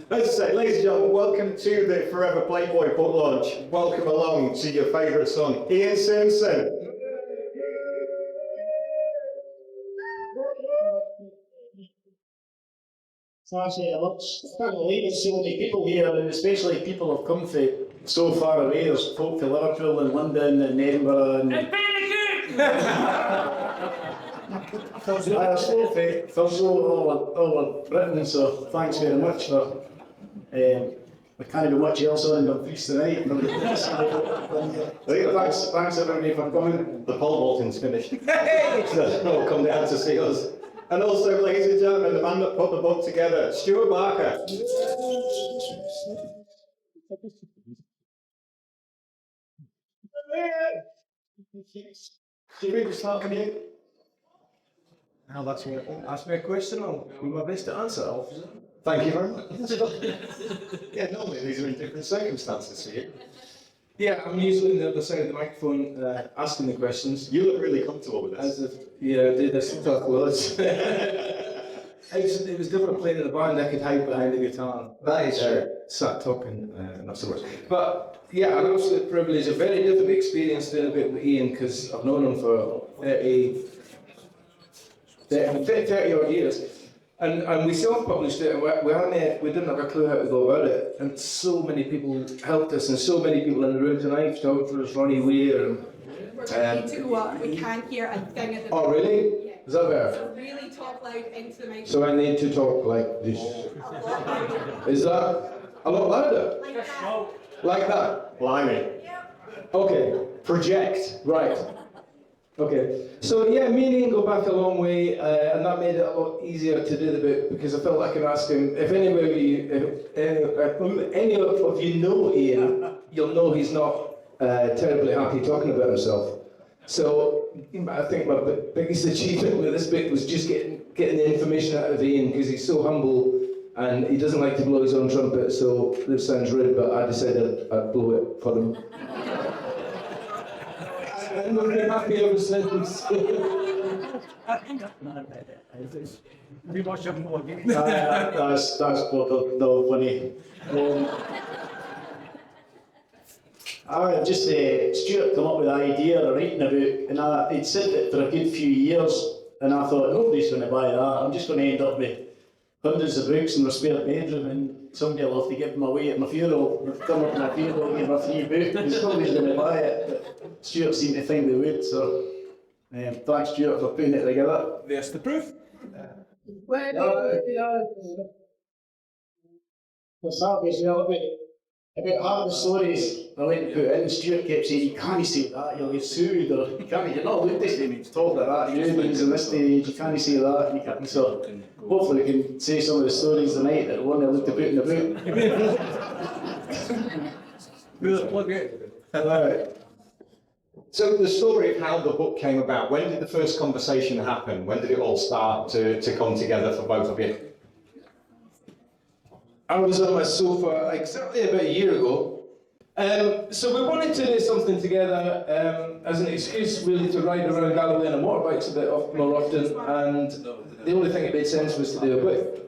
As I say, ladies and gentlemen, welcome to the Forever Playboy book launch. Welcome along to your favourite son, Ian Simpson. So actually, I can't believe there's so many people here, and especially people have come from so far away. There's folk from Liverpool and London and Edinburgh and... There's folk from all over Britain, so thanks very much for... we can't do much else on in Dumfries tonight. Thanks everybody for coming. The pole vaulting's finished. So they'll come down to see us. And also, ladies and gentlemen, the man that put the book together, Stuart Barker. Should we just start with you? Now that's me. Ask me a question, I'll do my best to answer, officer. Thank you very much. Yeah, normally these are in different circumstances for you. Yeah, I'm usually on the other side of the microphone asking the questions. You look really comfortable with this. As if, yeah, I did this talk loads. It was different playing in the band, I could hide behind the guitar. That is true. Sat talking, not so much. But yeah, an absolute privilege, a very different experience doing a bit with Ian, because I've known him for 30 odd years. And we self-published it, and we didn't have a clue how to go about it. And so many people helped us, and so many people in the room tonight, photographers, Ronnie Weir. We're trying to go up, we can't hear a thing at the Oh, really? Yeah. Is that better? So really talk loud into the microphone. So I need to talk like this. Is that a lot louder? Like that. Like that? Blimey. Okay. Project. Right. Okay. So yeah, me and Ian go back a long way, and that made it a lot easier to do the book because I felt I could ask him. If any of you know Ian, you'll know he's not terribly happy talking about himself. So I think my biggest achievement with this book was just getting the information out of Ian because he's so humble and he doesn't like to blow his own trumpet. So this sounds rude, but I decided I'd blow it for him. I'm very happy ever since. That's the funny. Stuart came up with the idea of writing a book, and he'd said it for a good few years, and I thought, nobody's going to buy that. I'm just going to end up with hundreds of books in my spare bedroom, and somebody will have to give them away at my funeral. Come up to my funeral and give them a free book, and nobody's going to buy it. But Stuart seemed to think they would, so thanks Stuart for putting it together. There's the proof. What's happened is about half the stories I went to put in, Stuart kept saying, you can't say that, you'll get sued, or you're not allowed to say to talk like that, unions in this day and age, you can't say that, you can't. So hopefully we can say some of the stories tonight that we're allowed to put in the book. Alright. So the story of how the book came about, when did the first conversation happen? When did it all start to come together for both of you? I was on my sofa exactly about a year ago. So we wanted to do something together as an excuse really to ride around Galloway on a motorbikes a bit more often, and the only thing that made sense was to do a book.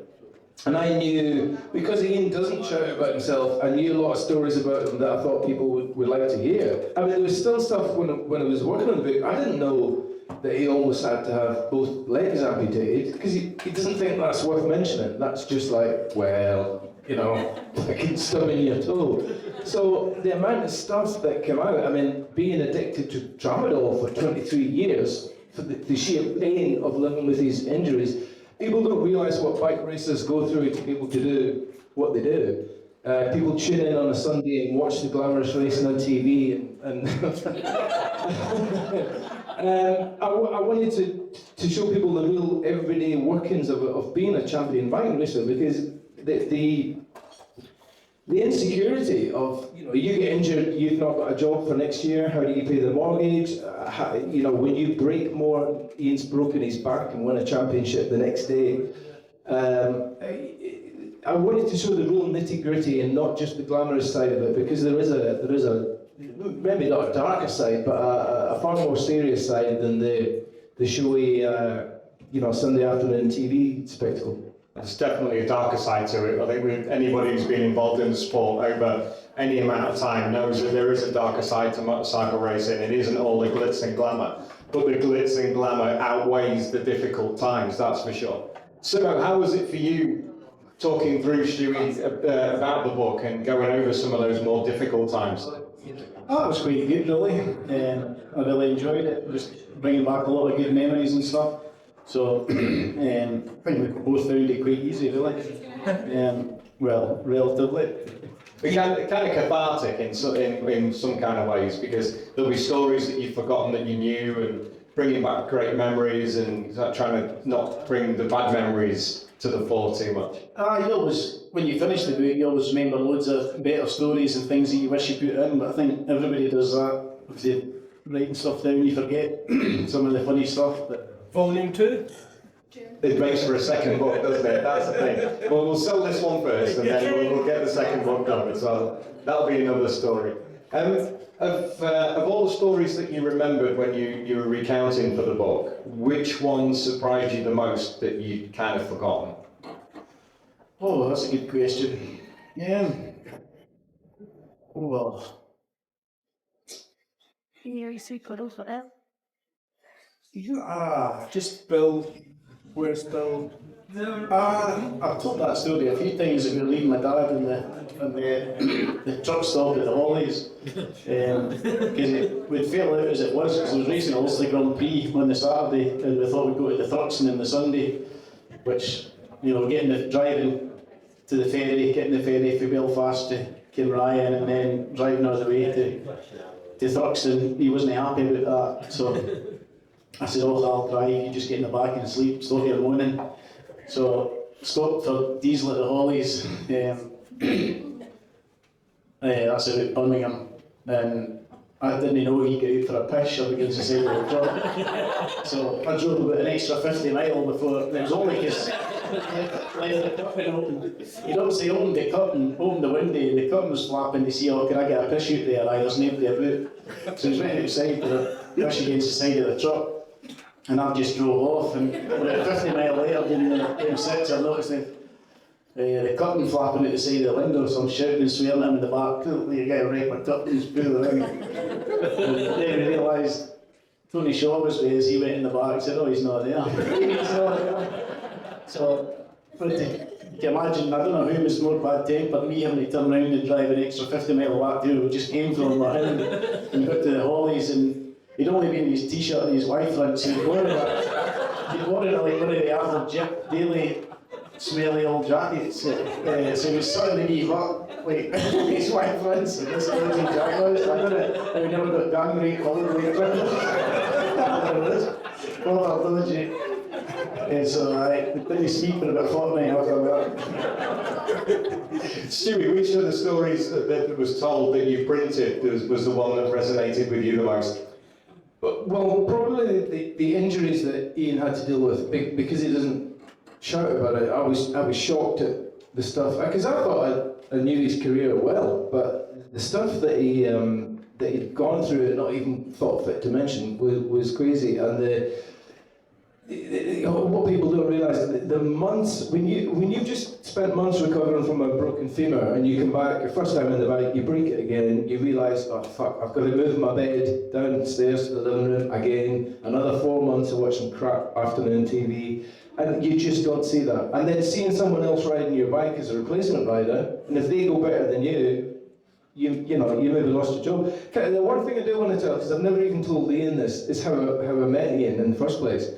And I knew, because Ian doesn't shout about himself, I knew a lot of stories about him that I thought people would like to hear. I mean, there was still stuff when I was working on the book, I didn't know that he almost had to have both legs amputated, because he doesn't think that's worth mentioning. That's just like, well, you know, a kid stubbing your toe. So the amount of stuff that came out, I mean, being addicted to tramadol for 23 years, for the sheer pain of living with these injuries, people don't realise what bike racers go through to be able to do what they do. People tune in on a Sunday and watch the glamorous racing on TV, and I wanted to show people the real everyday workings of being a champion bike racer, because the insecurity of, you know, you get injured, you've not got a job for next year, how do you pay the mortgage? You know, when you break more, Ian's broken his back and won a championship the next day. I wanted to show the real nitty-gritty and not just the glamorous side of it, because there is a maybe not a darker side, but a far more serious side than the showy, you know, Sunday afternoon TV spectacle. There's definitely a darker side to it. I think with anybody who's been involved in the sport over any amount of time knows that there is a darker side to motorcycle racing. It isn't all the glitz and glamour, but the glitz and glamour outweighs the difficult times, that's for sure. Simmo, how was it for you talking through, Stewie, about the book and going over some of those more difficult times? Oh, it was quite good, really. I really enjoyed it, just bringing back a lot of good memories and stuff. So, I think we both found it quite easy, really. Well, relatively. But kind of cathartic in some kind of ways, because there'll be stories that you've forgotten that you knew, and bringing back great memories, and trying to not bring the bad memories to the fore too much. You always, when you finish the book, you always remember loads of better stories and things that you wish you put in, but I think everybody does that. If you're writing stuff down, you forget some of the funny stuff. But Volume 2? It makes for a second book, doesn't it? That's the thing. Well, we'll sell this one first, and then we'll get the second book done. So that'll be another story. Of all the stories that you remembered when you were recounting for the book, which one surprised you the most that you'd kind of forgotten? Oh, that's a good question. Oh well. Just Bill. Where's Bill? I've told that story a few times that we were leaving my dad in the truck stop at the Hollies. Because we'd fail out as it was, because I was racing Ulster Grand Prix on the Saturday, and we thought we'd go to the Thruxton on the Sunday, which, driving to the ferry, getting the ferry from Belfast to Kinryan, and then driving all the way to Thruxton. He wasn't happy about that, so I said, "Oh, I'll drive, you just get in the back and sleep, stop here morning." So, stopped for diesel at the Hollies, that's about Birmingham, and I didn't know he got out for a piss up against the side of the truck. So I drove about an extra 50 mile before, it was only because left the curtain open. He'd obviously opened the curtain, opened the window, and the curtain was flapping to see, can I get a piss out there? There's nobody about. So he went outside with a piss against the side of the truck. And I just drove off, and about 50 mile later, in the M6, I noticed the curtain flapping at the side of the window, so I'm shouting and swearing at him in the back, "You get a wreck my curtains, pull the ring." And then we realised Tony Shaw was with us, he went in the back and said, "Oh, he's not there." He's not there. So, but you can imagine, I don't know who was more bad tempered, me having to turn around and drive an extra 50 mile back to we just came from him and got to the Hollies, and he'd only been in his t-shirt and his wife front, so he'd worn like one of the average Jip Daily smelly old jackets. So he was sort of the wee hut, like his wife fronts, and this little jacket was. I don't know, and we never got gang rape all the way around. And so I didn't sleep for about a fortnight after that. Stewie, which of the stories that was told that you printed was the one that resonated with you the most? Well, probably the injuries that Ian had to deal with, because he doesn't shout about it. I was shocked at the stuff, because I thought I knew his career well, but the stuff that he'd gone through and not even thought fit to mention was crazy. And what people don't realise, the months when you've just spent months recovering from a broken femur, and you come back your first time in the bike, you break it again, you realise, oh fuck, I've got to move my bed downstairs to the living room again, another 4 months of watching crap afternoon TV, and you just don't see that. And then seeing someone else riding your bike as a replacement rider, and if they go better than you maybe lost your job. The one thing I do want to tell, because I've never even told Ian this, is how I met Ian in the first place.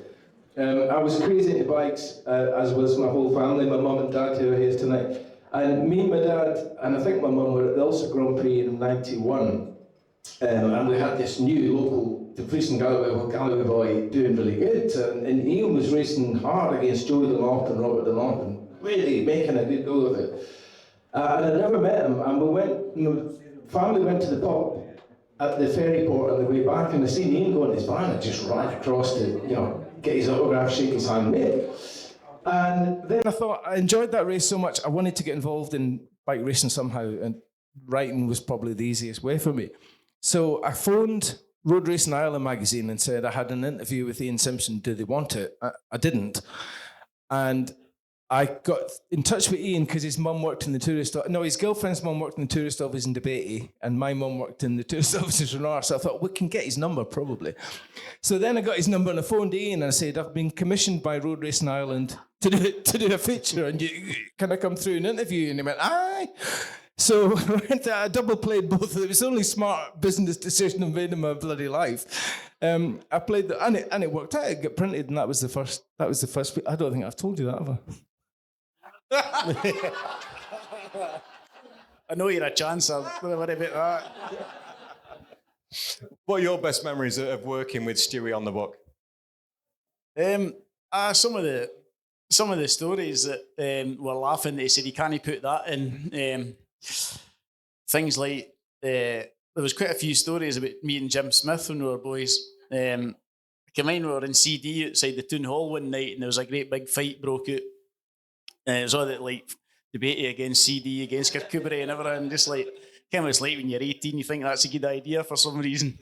I was crazy into bikes, as was my whole family, my mum and dad who are here tonight. And me and my dad, and I think my mum, were at the Ulster Grand Prix in '91. And we had this new local Dumfries and Galloway boy doing really good. And Ian was racing hard against Joey DeLong and Robert DeLong, and really making a good go of it. And I never met him, and we went, family went to the pub at the ferry port on the way back, and I seen Ian go in his van and just ran across to, get his autograph, shake his hand, mate. And then I thought, I enjoyed that race so much, I wanted to get involved in bike racing somehow, and writing was probably the easiest way for me. So I phoned Road Racing Ireland magazine and said I had an interview with Ian Simpson, do they want it? I didn't. And I got in touch with Ian because his mum worked in the tourist office. No, his girlfriend's mum worked in the tourist office in Debatey, and my mum worked in the tourist office in Stranraer. So I thought, we can get his number probably. So then I got his number and I phoned Ian and I said, I've been commissioned by Road Racing Ireland to do a feature, and can I come through an interview? And he went, aye. So I double played both. It was the only smart business decision I've made in my bloody life. I played and it worked out. It got printed, and that was the first. I don't think I've told you that, have I? I know you're a chance. I'll worry about that. What are your best memories of working with Stewie on the book? Some of the stories that were laughing. They said you can't put that in. Things like there was quite a few stories about me and Jim Smith when we were boys. I can mind we were in CD outside the Town Hall one night, and there was a great big fight broke out. It was all that like debate against CD, against Kirkcudbright and everything. Just like, kind of like when you're 18, you think that's a good idea for some reason.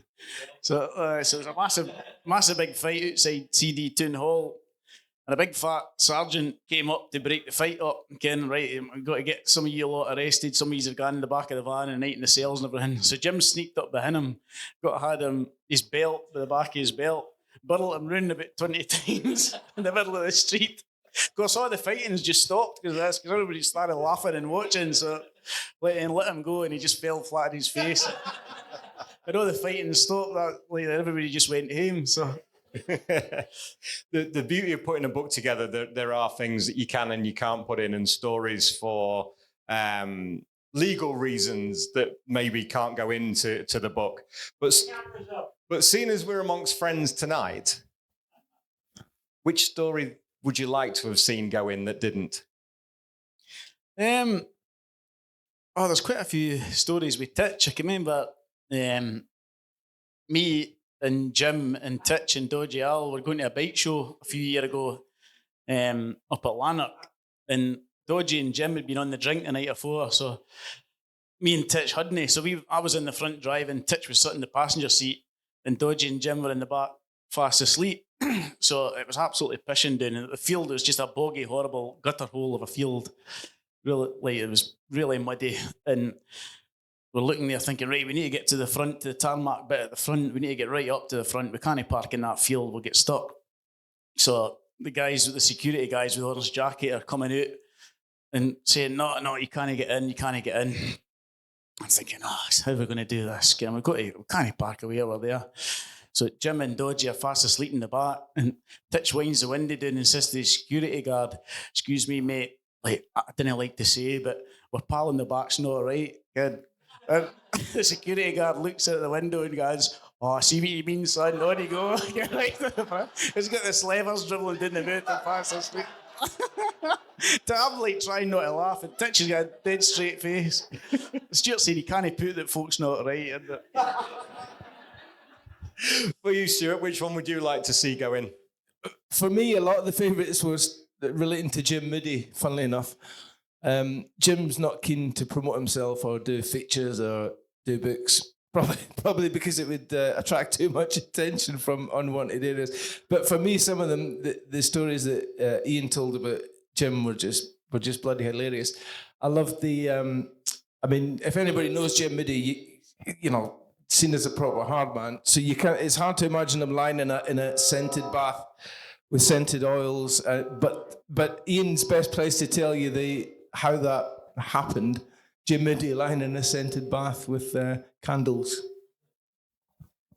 So it was a massive big fight outside CD Town Hall. And a big fat sergeant came up to break the fight up. Ken, right, I've got to get some of you lot arrested. Some of you have gone in the back of the van and night in the cells and everything. So Jim sneaked up behind him, had him his belt, by the back of his belt, burled him round about 20 times in the middle of the street. Of course, all the fighting's just stopped because everybody started laughing and watching. So let him go, and he just fell flat on his face. I know the fighting stopped. Everybody just went home. So. The beauty of putting a book together, there are things that you can and you can't put in, and stories for legal reasons that maybe can't go into the book. But seeing as we're amongst friends tonight, which story would you like to have seen go in that didn't? There's quite a few stories with Titch. I can remember me and Jim and Titch and Dodgy Al were going to a bike show a few years ago up at Lanark, and Dodgy and Jim had been on the drink the night before, so me and Titch hadn't. So I was in the front driving, Titch was sitting in the passenger seat, and Dodgy and Jim were in the back fast asleep. So it was absolutely pissing down, and the field was just a boggy, horrible gutter hole of a field. Really, it was really muddy, and we're looking there thinking, right, we need to get to the front, to the tarmac bit at the front. We need to get right up to the front. We can't park in that field. We'll get stuck. So the security guys with orange jacket are coming out and saying, no, you can't get in. I'm thinking, how are we going to do this? We can't park away over there. So Jim and Dodgy are fast asleep in the back, and Titch winds the window down and says to the security guard, excuse me, mate, like, I didn't like to say, but we're pal in the back's not all right. Good. And the security guard looks out the window and goes, I see what you mean, son. On you go. He's got the levers dribbling down the boot and fast asleep. I'm like trying not to laugh, and Titch has got a dead straight face. Stuart said he can't put that folks not right. For you, Stuart, which one would you like to see go in? For me, a lot of the favourites was relating to Jim Moody, funnily enough. Jim's not keen to promote himself or do features or do books, probably because it would attract too much attention from unwanted areas. But for me, some of them, the stories that Ian told about Jim were just bloody hilarious. I loved the. If anybody knows Jim Moody, you know, seen as a proper hard man, so you can. It's hard to imagine him lying in a scented bath with scented oils. But Ian's best place to tell you how that happened. Jim Moody lying in a scented bath with candles.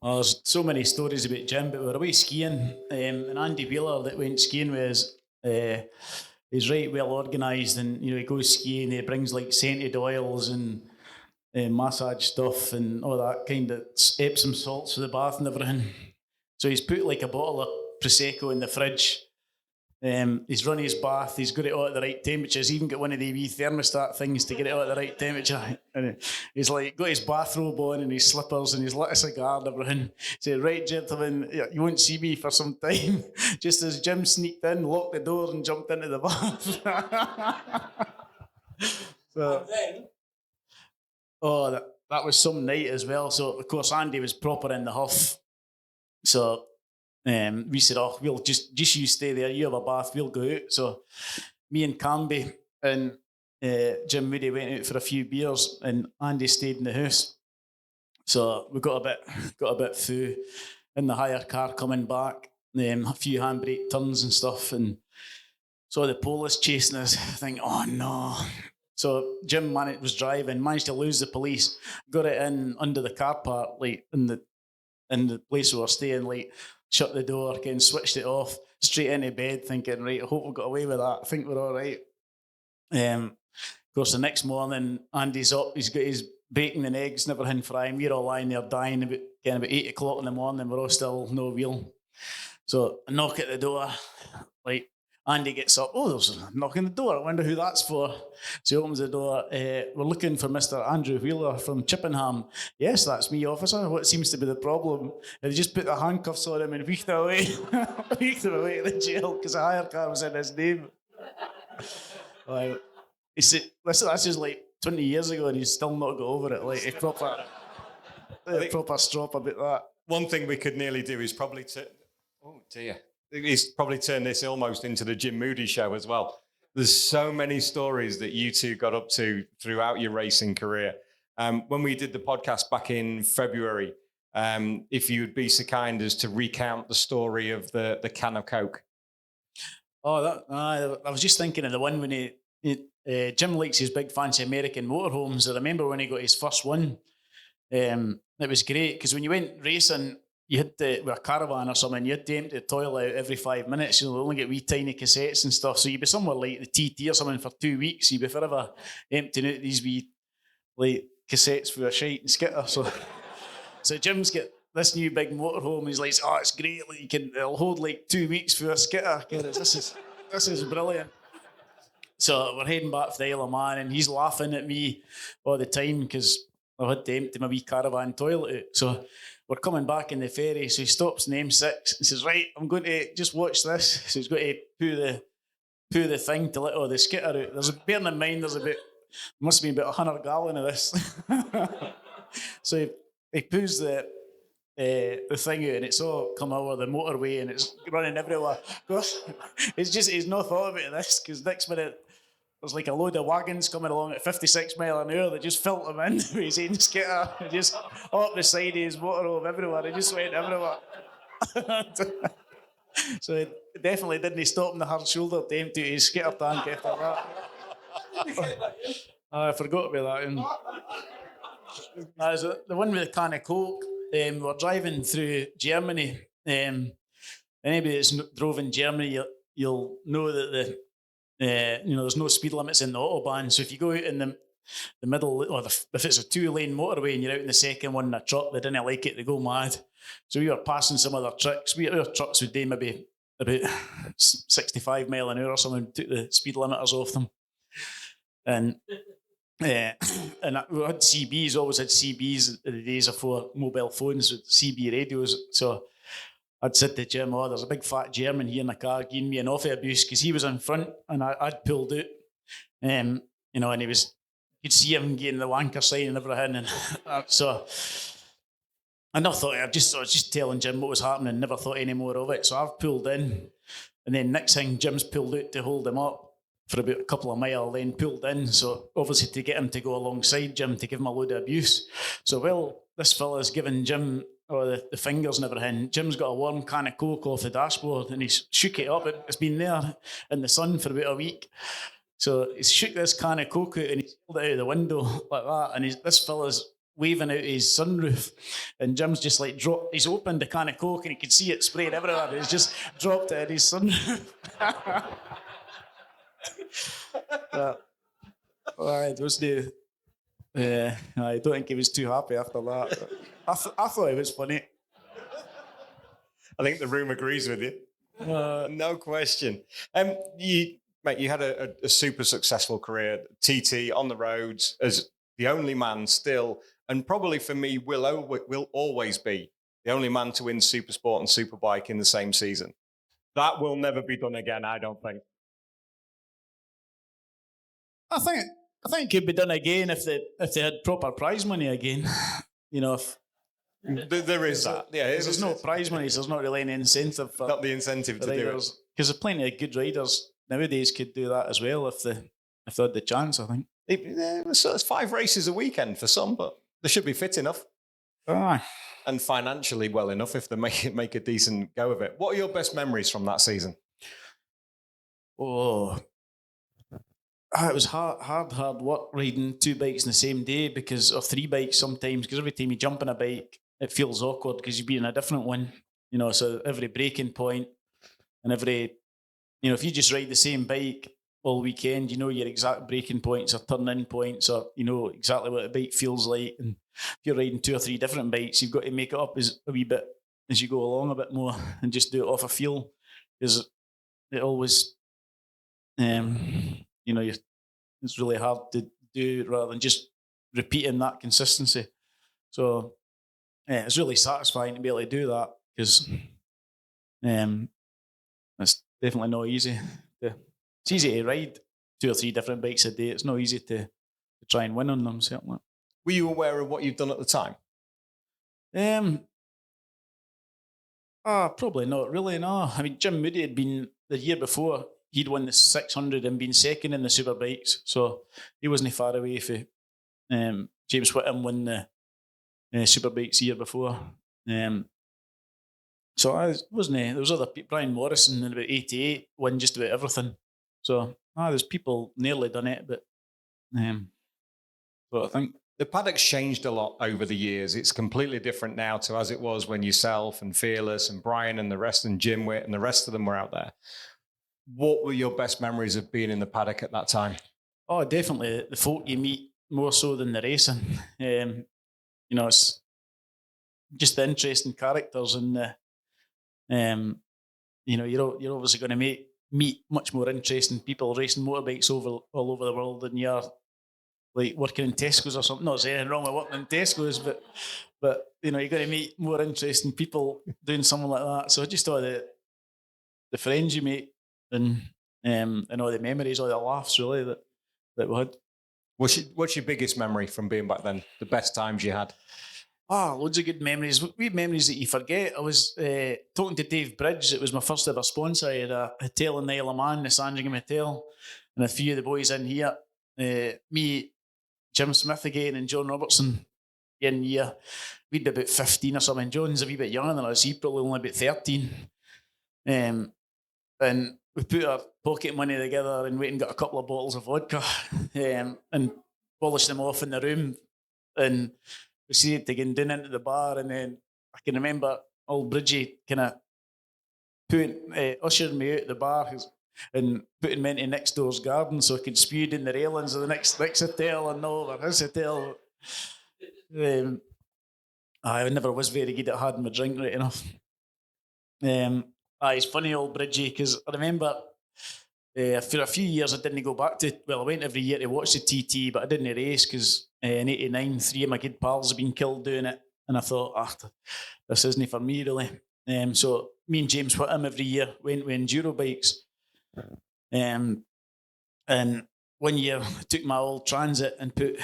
Oh, there's so many stories about Jim, but we were away skiing, and Andy Wheeler that went skiing with us, he's right well organised, and he goes skiing, he brings like scented oils and massage stuff and all that kind of Epsom salts for the bath and everything. So he's put like a bottle of Prosecco in the fridge. He's run his bath, he's got it out at the right temperature. He's even got one of the wee thermostat things to get it out at the right temperature. And he's like got his bathrobe on and his slippers, and he's lit a cigar and everything. He said, right, gentlemen, you won't see me for some time. Just as Jim sneaked in, locked the door and jumped into the bath. That was some night as well. So, of course, Andy was proper in the huff. So we said, we'll just you stay there, you have a bath, we'll go out. So me and Camby and Jim Moody went out for a few beers, and Andy stayed in the house. So we got a bit through in the hire car coming back, a few handbrake turns and stuff, and saw the police chasing us. Think, oh no. So Jim was driving, managed to lose the police, got it in under the car park, like in the place we were staying, like shut the door, switched it off, straight into bed, thinking, right, I hope we got away with that. I think we're all right. Of course, the next morning, Andy's up, he's got his bacon and eggs and everything frying. We're all lying there dying about 8 o'clock in the morning. We're all still no real. So I knock at the door, like Andy gets up. Oh, there's a knock on the door. I wonder who that's for. So he opens the door. We're looking for Mr. Andrew Wheeler from Chippenham. Yes, that's me, officer. What seems to be the problem? They just put the handcuffs on him and wheeled him away to the jail because the hire car was in his name. Like, he said, listen, that's just like 20 years ago and he's still not got over it. Like, a proper strop about that. One thing we could nearly do is probably turn this almost into the Jim Moody show as well. There's so many stories that you two got up to throughout your racing career. When we did the podcast back in February, if you'd be so kind as to recount the story of the can of Coke. Oh, I was just thinking of the one when Jim likes his big fancy American motorhomes. I remember when he got his first one. It was great because when you went racing, you had to, with a caravan or something, you had to empty the toilet out every 5 minutes. You only get wee tiny cassettes and stuff. So you'd be somewhere like the TT or something for 2 weeks. You'd be forever emptying out these wee like cassettes for a shite and skitter. So Jim's got this new big motorhome. He's like, oh, it's great. Like, it'll hold like 2 weeks for a skitter. This is brilliant. So we're heading back for the Isle of Man, and he's laughing at me all the time because I had to empty my wee caravan toilet out. So we're coming back in the ferry, so he stops in M6 and says, right, I'm going to just watch this. So he's got to poo the thing to let all the skitter out. Bearing in mind, must be about 100 gallon of this. So he poos the thing out and it's all come over the motorway and it's running everywhere. He's not thought about this because next minute there's like a load of wagons coming along at 56 mile an hour that just filled him in with his own skitter. Just up the side of his motorhome everywhere. It just went everywhere. So he definitely didn't stop in the hard shoulder to empty his skitter tank after that. I forgot about that. The one with the can of Coke, we're driving through Germany. Anybody that's drove in Germany, you'll know that there's no speed limits in the autobahn. So if you go out in the middle, or if it's a 2-lane motorway and you're out in the second one in a truck, they didn't like it, they go mad. So we were passing some other trucks. Our trucks would do maybe about 65 mile an hour or something, took the speed limiters off them. And we had CBs, always had CBs in the days before mobile phones with CB radios. So I'd said to Jim, oh, there's a big fat German here in the car giving me an awful abuse because he was in front and I'd pulled out. And you'd see him getting the wanker sign and everything. And so I never thought, I was just telling Jim what was happening, never thought any more of it. So I've pulled in. And then next thing, Jim's pulled out to hold him up for about a couple of miles, then pulled in. So obviously to get him to go alongside Jim to give him a load of abuse. So this fella's giving Jim the fingers and everything. Jim's got a warm can of Coke off the dashboard and he's shook it up. It's been there in the sun for about a week. So he's shook this can of Coke out and he's pulled it out of the window like that. And this fella's waving out his sunroof. And Jim's just like he's opened the can of Coke and he could see it spraying everywhere. He's just dropped it in his sunroof. I don't think he was too happy after that. I thought it was funny. I think the room agrees with you. No question. You had a super successful career, TT on the roads as the only man still, and probably for me will always be the only man to win Supersport and Superbike in the same season. That will never be done again, I don't think. I think it could be done again if they had proper prize money again. There is that. Yeah, there's no prize money, so there's not really any incentive for not the incentive to do it. Because there's plenty of good riders nowadays could do that as well if they had the chance, I think. So it's 5 races a weekend for some, but they should be fit enough. Aye. And financially well enough if they make a decent go of it. What are your best memories from that season? Oh, it was hard work riding 2 bikes in the same day or 3 bikes sometimes, because every time you jump on a bike, it feels awkward because you've been in a different one, so every braking point and if you just ride the same bike all weekend, your exact braking points or turn-in points, or exactly what a bike feels like. And if you're riding 2 or 3 different bikes, you've got to make it up a wee bit as you go along a bit more and just do it off a feel, because it always, it's really hard to do rather than just repeating that consistency. So it's really satisfying to be able to do that, because it's definitely not easy. It's easy to ride 2 or 3 different bikes a day. It's not easy to try and win on them, certainly. Were you aware of what you'd done at the time? Probably not really, no. I mean, Jim Moody had been, the year before, he'd won the 600 and been second in the Superbikes, so he wasn't far away from James Whittam won the Superbikes the year before. So I wasn't. There was other people. Brian Morrison in about '88 won just about everything. So there's people nearly done it, but I think the Paddock's changed a lot over the years. It's completely different now to as it was when yourself and Fearless and Brian and the rest and Jim Witt and the rest of them were out there. What were your best memories of being in the Paddock at that time? Oh, definitely the folk you meet more so than the racing. It's just the interesting characters, and you're obviously going to meet much more interesting people racing motorbikes all over the world than you're like working in Tesco's or something. Not saying anything wrong with working in Tesco's, but you're going to meet more interesting people doing something like that. So I just thought that the friends you make and all the memories, all the laughs really that we had. What's your biggest memory from being back then? The best times you had? Loads of good memories. We have memories that you forget. I was talking to Dave Bridge. It was my first ever sponsor. I had a hotel in the Isle of Man, the Sandringham Hotel, and a few of the boys in here. Me, Jim Smith again, and John Robertson in here. We'd be about 15 or something. John's a wee bit younger than us. He's probably only about 13. And we put our pocket money together and went and got a couple of bottles of vodka and polished them off in the room. And proceeded to get down into the bar, and then I can remember old Bridgie kind of ushering me out the bar and putting me into next door's garden so I could spew down the railings of the next hotel and all over his hotel. I never was very good at having my drink right enough. It's funny, old Bridgie, because I remember for a few years I didn't go back to. Well, I went every year to watch the TT, but I didn't race because in '89 3 of my good pals had been killed doing it, and I thought, this isn't for me really. So me and James Whittam every year went with enduro bikes, and one year I took my old Transit and put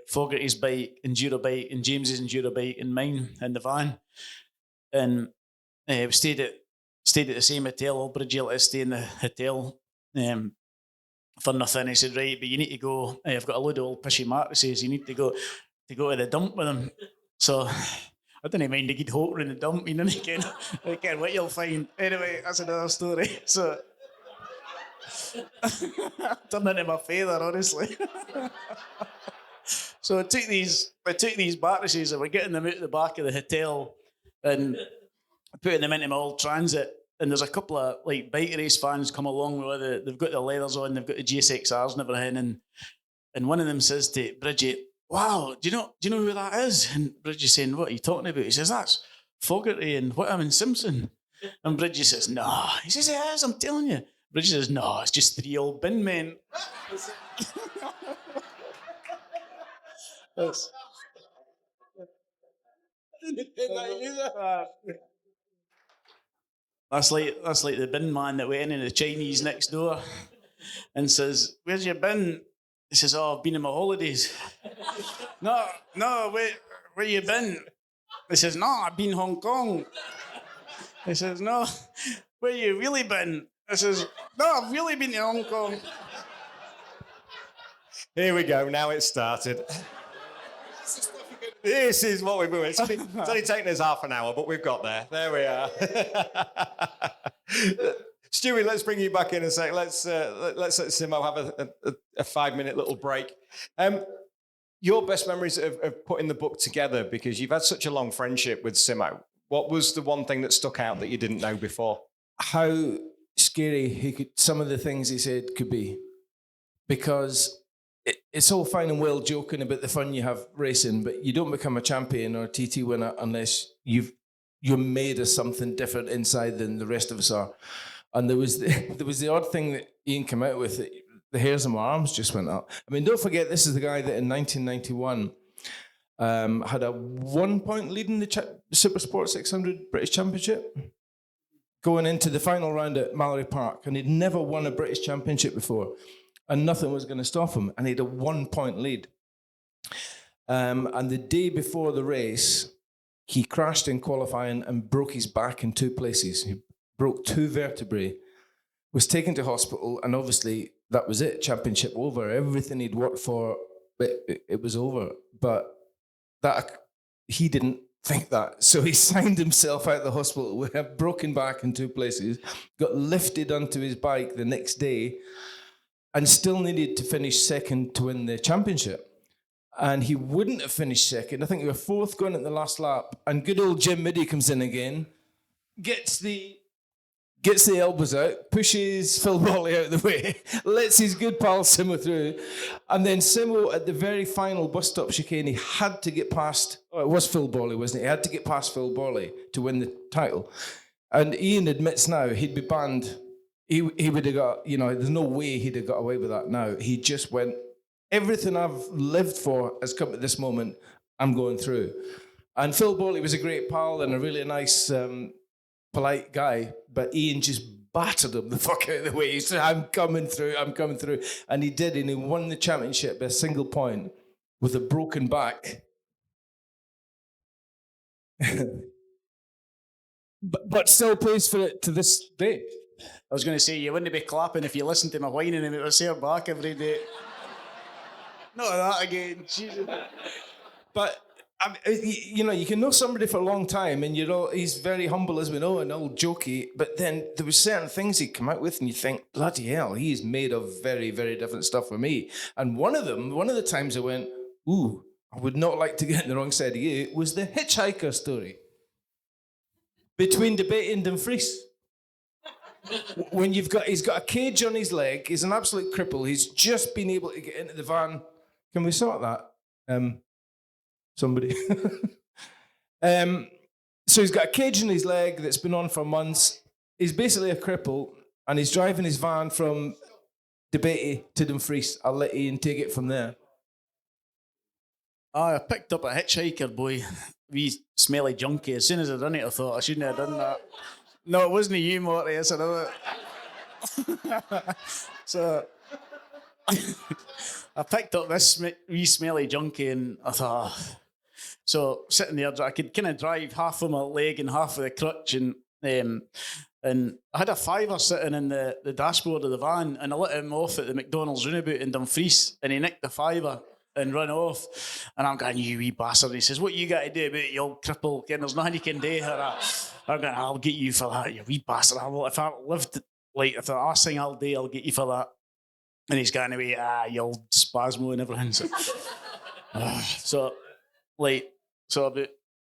Fogarty's bike, enduro bike, and James's enduro bike, and mine in the van, and we stayed at the same hotel. Old Bridgie let us stay in the hotel for nothing. He said, right, but you need to go. I've got a load of old pishy mattresses. You need to go to the dump with them. So I didn't mind a good hoker in the dump. You can't what you'll find. Anyway, that's another story. So turned into my father, honestly. So I took these mattresses and we're getting them out the back of the hotel and putting them into my old Transit. And there's a couple of like bike race fans come along with they've got the leathers on, they've got the GSXRs and everything, and one of them says to Bridget, "Wow, do you know who that is?" And Bridget saying, "What are you talking about?" He says, "That's Fogarty and Whittam and Simpson." And Bridget says, "No." He says, "It is, I'm telling you." Bridget says, "No, it's just 3 old bin men." That's like the bin man that went in the Chinese next door and says, "Where's your bin?" He says, "Oh, I've been on my holidays." No, where you been? He says, "No, I've been Hong Kong." He says, "No, where you really been?" I says, no, I've really been to Hong Kong. Here we go. Now it's started. This is what we've been. It's only taken us half an hour, but we've got there. There we are. Stewie, let's bring you back in and say let's let Simmo have a 5-minute little break. Your best memories of putting the book together, because you've had such a long friendship with Simmo. What was the one thing that stuck out that you didn't know before? How scary some of the things he said could be, because it's all fine and well joking about the fun you have racing, but you don't become a champion or a TT winner unless you're made of something different inside than the rest of us are. And there was the odd thing that Ian came out with. The hairs on my arms just went up. I mean, don't forget, this is the guy that in 1991 had a 1-point lead in the Super Sport 600 British Championship, going into the final round at Mallory Park, and he'd never won a British Championship before, and nothing was going to stop him, and he had a 1-point lead. And the day before the race, he crashed in qualifying and broke his back in 2 places. He broke 2 vertebrae, was taken to hospital, and obviously that was it, championship over. Everything he'd worked for, it was over. But he didn't think that. So he signed himself out of the hospital with a broken back in 2 places, got lifted onto his bike the next day, and still needed to finish second to win the championship. And he wouldn't have finished second. I think he was 4th going at the last lap. And good old Jim Middy comes in again, gets the elbows out, pushes Phil Bawley out of the way, lets his good pal Simmo through. And then Simmo, at the very final bus stop chicane, he had to get past, it was Phil Bawley, wasn't it? He had to get past Phil Bawley to win the title. And Ian admits now he'd be banned. He would have got, there's no way he'd have got away with that now. He just went, everything I've lived for has come to this moment, I'm going through. And Phil Bawley was a great pal and a really nice, polite guy, but Ian just battered him the fuck out of the way. He said, I'm coming through. And he did, and he won the championship by a single point with a broken back. but still plays for it to this day. I was going to say, you wouldn't be clapping if you listened to me whining about Stuart Barker every day. Not that again. Jesus. But you can know somebody for a long time, and he's very humble, as we know, and all jokey. But then there was certain things he'd come out with, and you think, bloody hell, he's made of very, very different stuff from me. And one of the times I went, ooh, I would not like to get on the wrong side of you, was the hitchhiker story between Debate and Dumfries. When he's got a cage on his leg, he's an absolute cripple. He's just been able to get into the van. Can we sort that? Somebody. So he's got a cage in his leg that's been on for months. He's basically a cripple, and he's driving his van from Debate to Dumfries. I'll let Ian take it from there. I picked up a hitchhiker, boy. Wee smelly junkie. As soon as I done it, I thought I shouldn't have done that. No, it wasn't you, Morty. It's another. So I picked up this wee smelly junkie, and I thought, so sitting there, I could kind of drive half of my leg and half of the crutch, and I had a fiver sitting in the dashboard of the van, and I let him off at the McDonald's roundabout in Dumfries, and he nicked the fiver and run off. And I'm going, you wee bastard. And he says, what you got to do about it, you old cripple? There's nothing you can do. I'm going, I'll get you for that, you wee bastard. If I lived, if the last thing I'll do, I'll get you for that. And he's going away, you old spasmo and everything. So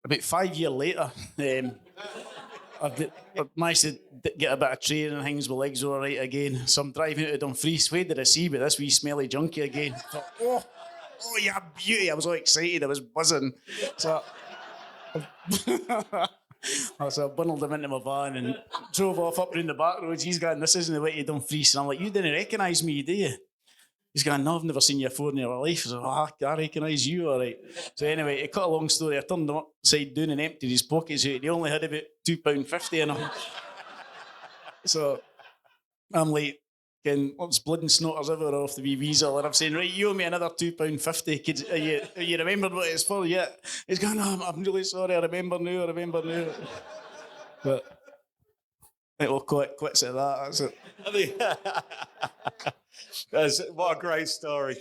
about 5 years later, I've managed to get a bit of training and things, my legs were all right again. So I'm driving out to Dumfries. Where did I see but this wee smelly junkie again? I thought, oh, you beauty. I was all excited. I was buzzing. So I bundled him into my van and drove off up round the back roads. He's going, this isn't the way to Dumfries. And I'm like, you didn't recognise me, do you? He's going, no, I've never seen you before in your life. I said, I recognise you, all right. So anyway, to cut a long story, I turned him upside down and emptied his pockets out. He only had about £2.50 in him. So I'm like, what's blood and snotters ever off the wee weasel? And I'm saying, right, you owe me another £2.50. Are you remembered what it's for yet? He's going, no, I'm really sorry. I remember now. But think we'll call it quits at that. That's it. What a great story.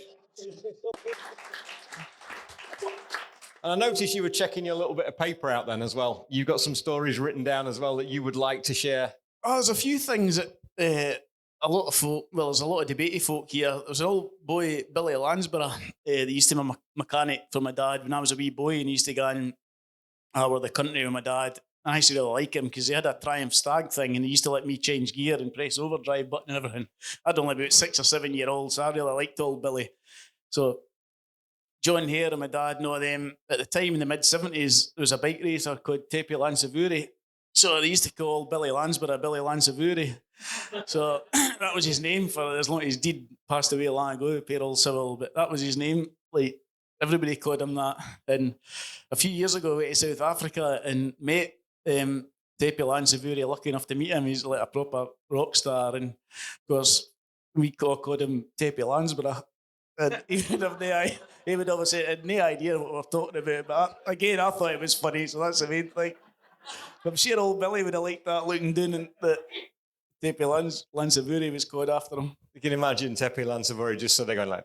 And I noticed you were checking your little bit of paper out then as well. You've got some stories written down as well that you would like to share. Oh, there's a few things that a lot of folk, well, there's a lot of debatey folk here. There's an old boy, Billy Lansborough, that used to be my mechanic for my dad when I was a wee boy, and he used to go in over the country with my dad. And I used to really like him because he had a Triumph Stag thing, and he used to let me change gear and press overdrive button and everything. I'd only about 6 or 7 year old, so I really liked old Billy. So John Hare and my dad know them. At the time in the mid-70s, there was a bike racer called Tepe Lansavuri. So they used to call Billy Lansborough Billy Lansavuri. So that was his name for as long as his dad passed away long ago, Peril Civil, but that was his name. Like, everybody called him that. And a few years ago, I went to South Africa and met Tepe Lansavuri, lucky enough to meet him. He's like a proper rock star. And of course, we called him Tepe Lansborough. And he would obviously had no idea what we were talking about. But again, I thought it was funny, so that's the main thing. I'm sure old Billy would have liked that looking down and that Tepe Lansavuri was called after him. You can imagine Tepe Lansavuri just sitting going like,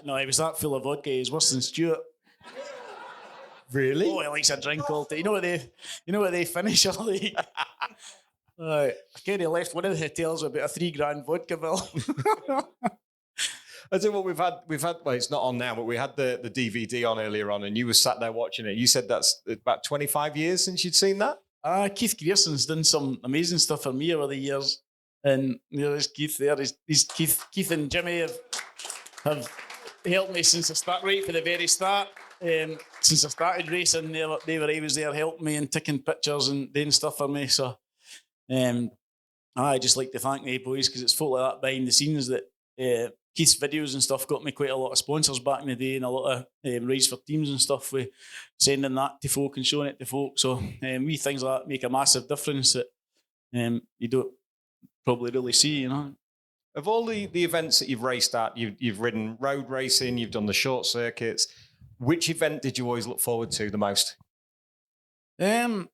No, he was that full of vodka. He's worse than Stuart. Really? Oh, he likes a drink all day. You know what they finish early. I kind of left one of the hotels with about a $3,000 vodka bill. I tell you what, we've had. Well, it's not on now, but we had the DVD on earlier on, and you were sat there watching it. You said that's about 25 years since you'd seen that. Keith Grierson's done some amazing stuff for me over the years, and there's Keith there. Keith and Jimmy have helped me since I started, right from the very start. Since I started racing, they were always there helping me and taking pictures and doing stuff for me. So, I just like to thank the boys because it's folk like that behind the scenes that. Keith's videos and stuff got me quite a lot of sponsors back in the day and a lot of rides for teams and stuff with sending that to folk and showing it to folk. So wee things like that make a massive difference that you don't probably really see, you know. Of all the events that you've raced at, you've ridden road racing, you've done the short circuits. Which event did you always look forward to the most? Oh,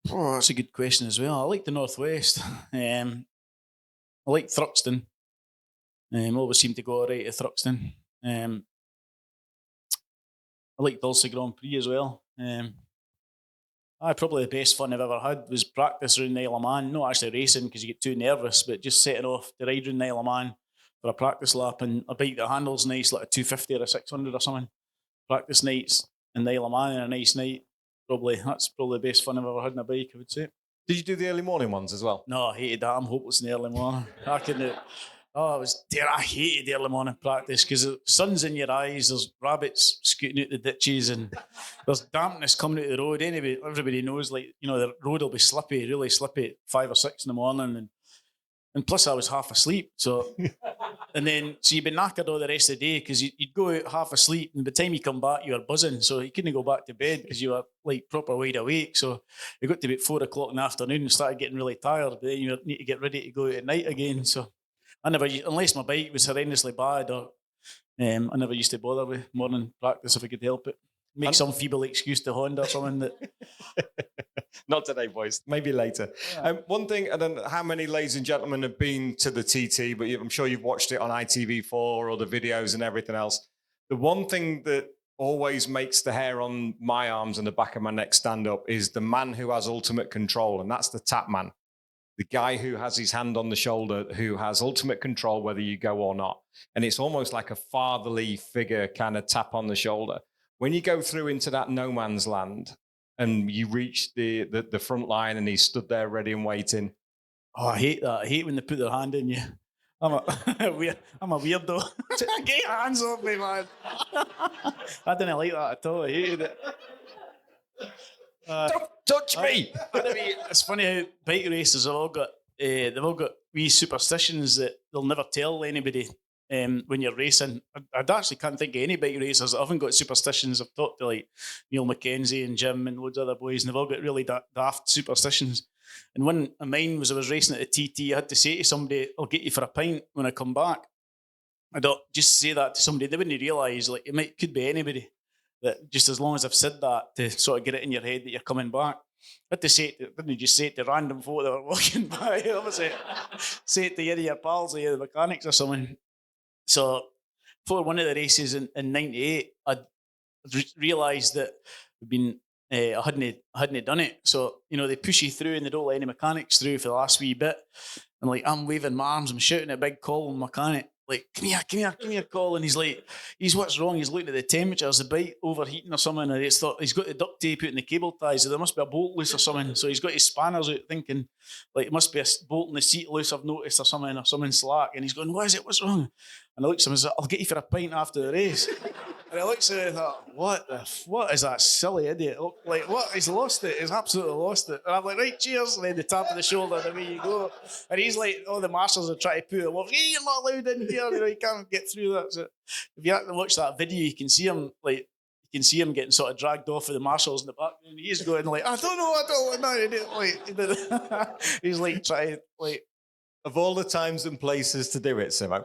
that's a good question as well. I like the Northwest. I like Thruxton. Always seem to go all right at Thruxton. I like Dulce Grand Prix as well. Probably the best fun I've ever had was practice around the Isle of Man. Not actually racing because you get too nervous, but just setting off to ride around the Isle of Man for a practice lap and a bike that handles nice, like a 250 or a 600 or something. Practice nights in the Isle of Man and a nice night. That's probably the best fun I've ever had on a bike, I would say. Did you do the early morning ones as well? No, I hated that. I'm hopeless in the early morning. I couldn't. I hated the early morning practice because the sun's in your eyes, there's rabbits scooting out the ditches and there's dampness coming out the road. Anyway, everybody knows, like, you know, the road will be slippy, really slippy at 5 or 6 in the morning. And plus I was half asleep. So, and then, so you'd be knackered all the rest of the day because you'd go out half asleep and by the time you come back, you were buzzing. So you couldn't go back to bed because you were like proper wide awake. So it got to about 4 o'clock in the afternoon and started getting really tired. But then you need to get ready to go out at night again. So I never, unless my bike was horrendously bad or I never used to bother with morning practice if I could help it. Make some feeble excuse to Honda or something that... Not today, boys. Maybe later. Yeah. One thing, I don't know how many ladies and gentlemen have been to the TT, but I'm sure you've watched it on ITV4 or the videos and everything else. The one thing that always makes the hair on my arms and the back of my neck stand up is the man who has ultimate control, and that's the tap man. The guy who has his hand on the shoulder, who has ultimate control whether you go or not. And it's almost like a fatherly figure kind of tap on the shoulder. When you go through into that no man's land and you reach the front line and he's stood there ready and waiting. Oh, I hate that. I hate when they put their hand in you. I'm a weirdo. Get your hands off me, man. I didn't like that at all. I hated it. Don't touch me. It's funny how bike racers have all got they've all got wee superstitions that they'll never tell anybody when you're racing. I actually can't think of any bike racers that haven't got superstitions. I've talked to like Neil McKenzie and Jim and loads of other boys, and they've all got really daft superstitions. And one of mine was I was racing at the TT. I had to say to somebody, "I'll get you for a pint when I come back." I don't just say that to somebody. They wouldn't realise like could be anybody. That just as long as I've said that to sort of get it in your head that you're coming back. had to say it, didn't just say it to random folk that were walking by. Obviously, say it to any of your pals or the mechanics or something. So, for one of the races in '98, I realised that we'd been. I hadn't done it. So, they push you through and they don't let any mechanics through for the last wee bit. And like, I'm waving my arms, I'm shouting a big call on the mechanic, like, come here, call. And he's like, what's wrong? He's looking at the temperature, is the bike overheating or something? And he's thought he's got the duct tape out in the cable ties, so there must be a bolt loose or something. So he's got his spanners out thinking, like, it must be a bolt in the seat loose, I've noticed, or something slack. And he's going, what is it? What's wrong? And I looked at him and said, I'll get you for a pint after the race. And I looked at him and I thought, what is that silly idiot? Like, what? He's lost it. He's absolutely lost it. And I'm like, right, cheers. And then the tap of the shoulder, and away you go. And he's like, the marshals are trying to put him off. Hey, you're not allowed in here. You can't get through that. So if you actually watch that video, you can see him, getting sort of dragged off with the marshals in the back. And he's going like, I don't know. Like, he's like trying, like. Of all the times and places to do it, Simmo.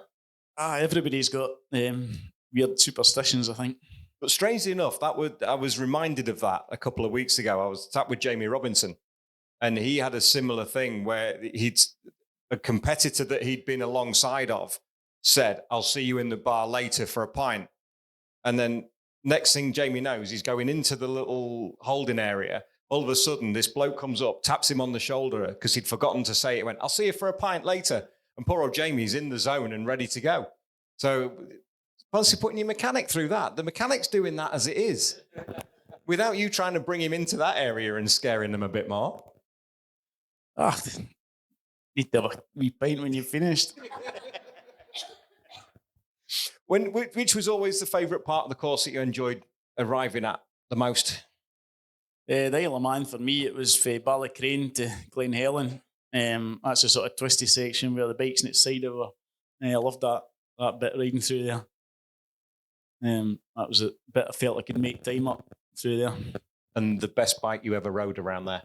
Everybody's got weird superstitions, I think. But strangely enough, I was reminded of that a couple of weeks ago. I was sat with Jamie Robinson, and he had a similar thing where a competitor that he'd been alongside of said, I'll see you in the bar later for a pint. And then next thing Jamie knows, he's going into the little holding area. All of a sudden, this bloke comes up, taps him on the shoulder because he'd forgotten to say it. He went, I'll see you for a pint later. And poor old Jamie's in the zone and ready to go. So, fancy putting your mechanic through that. The mechanic's doing that as it is, without you trying to bring him into that area and scaring them a bit more. Need to have a wee pint when you've finished. Which was always the favourite part of the course that you enjoyed arriving at the most? The Isle of Man, for me, it was from Ballycrane to Glenhelen. That's a sort of twisty section where the bike's on its side over. I loved that bit riding through there. That was a bit I felt I could make time up through there. And the best bike you ever rode around there?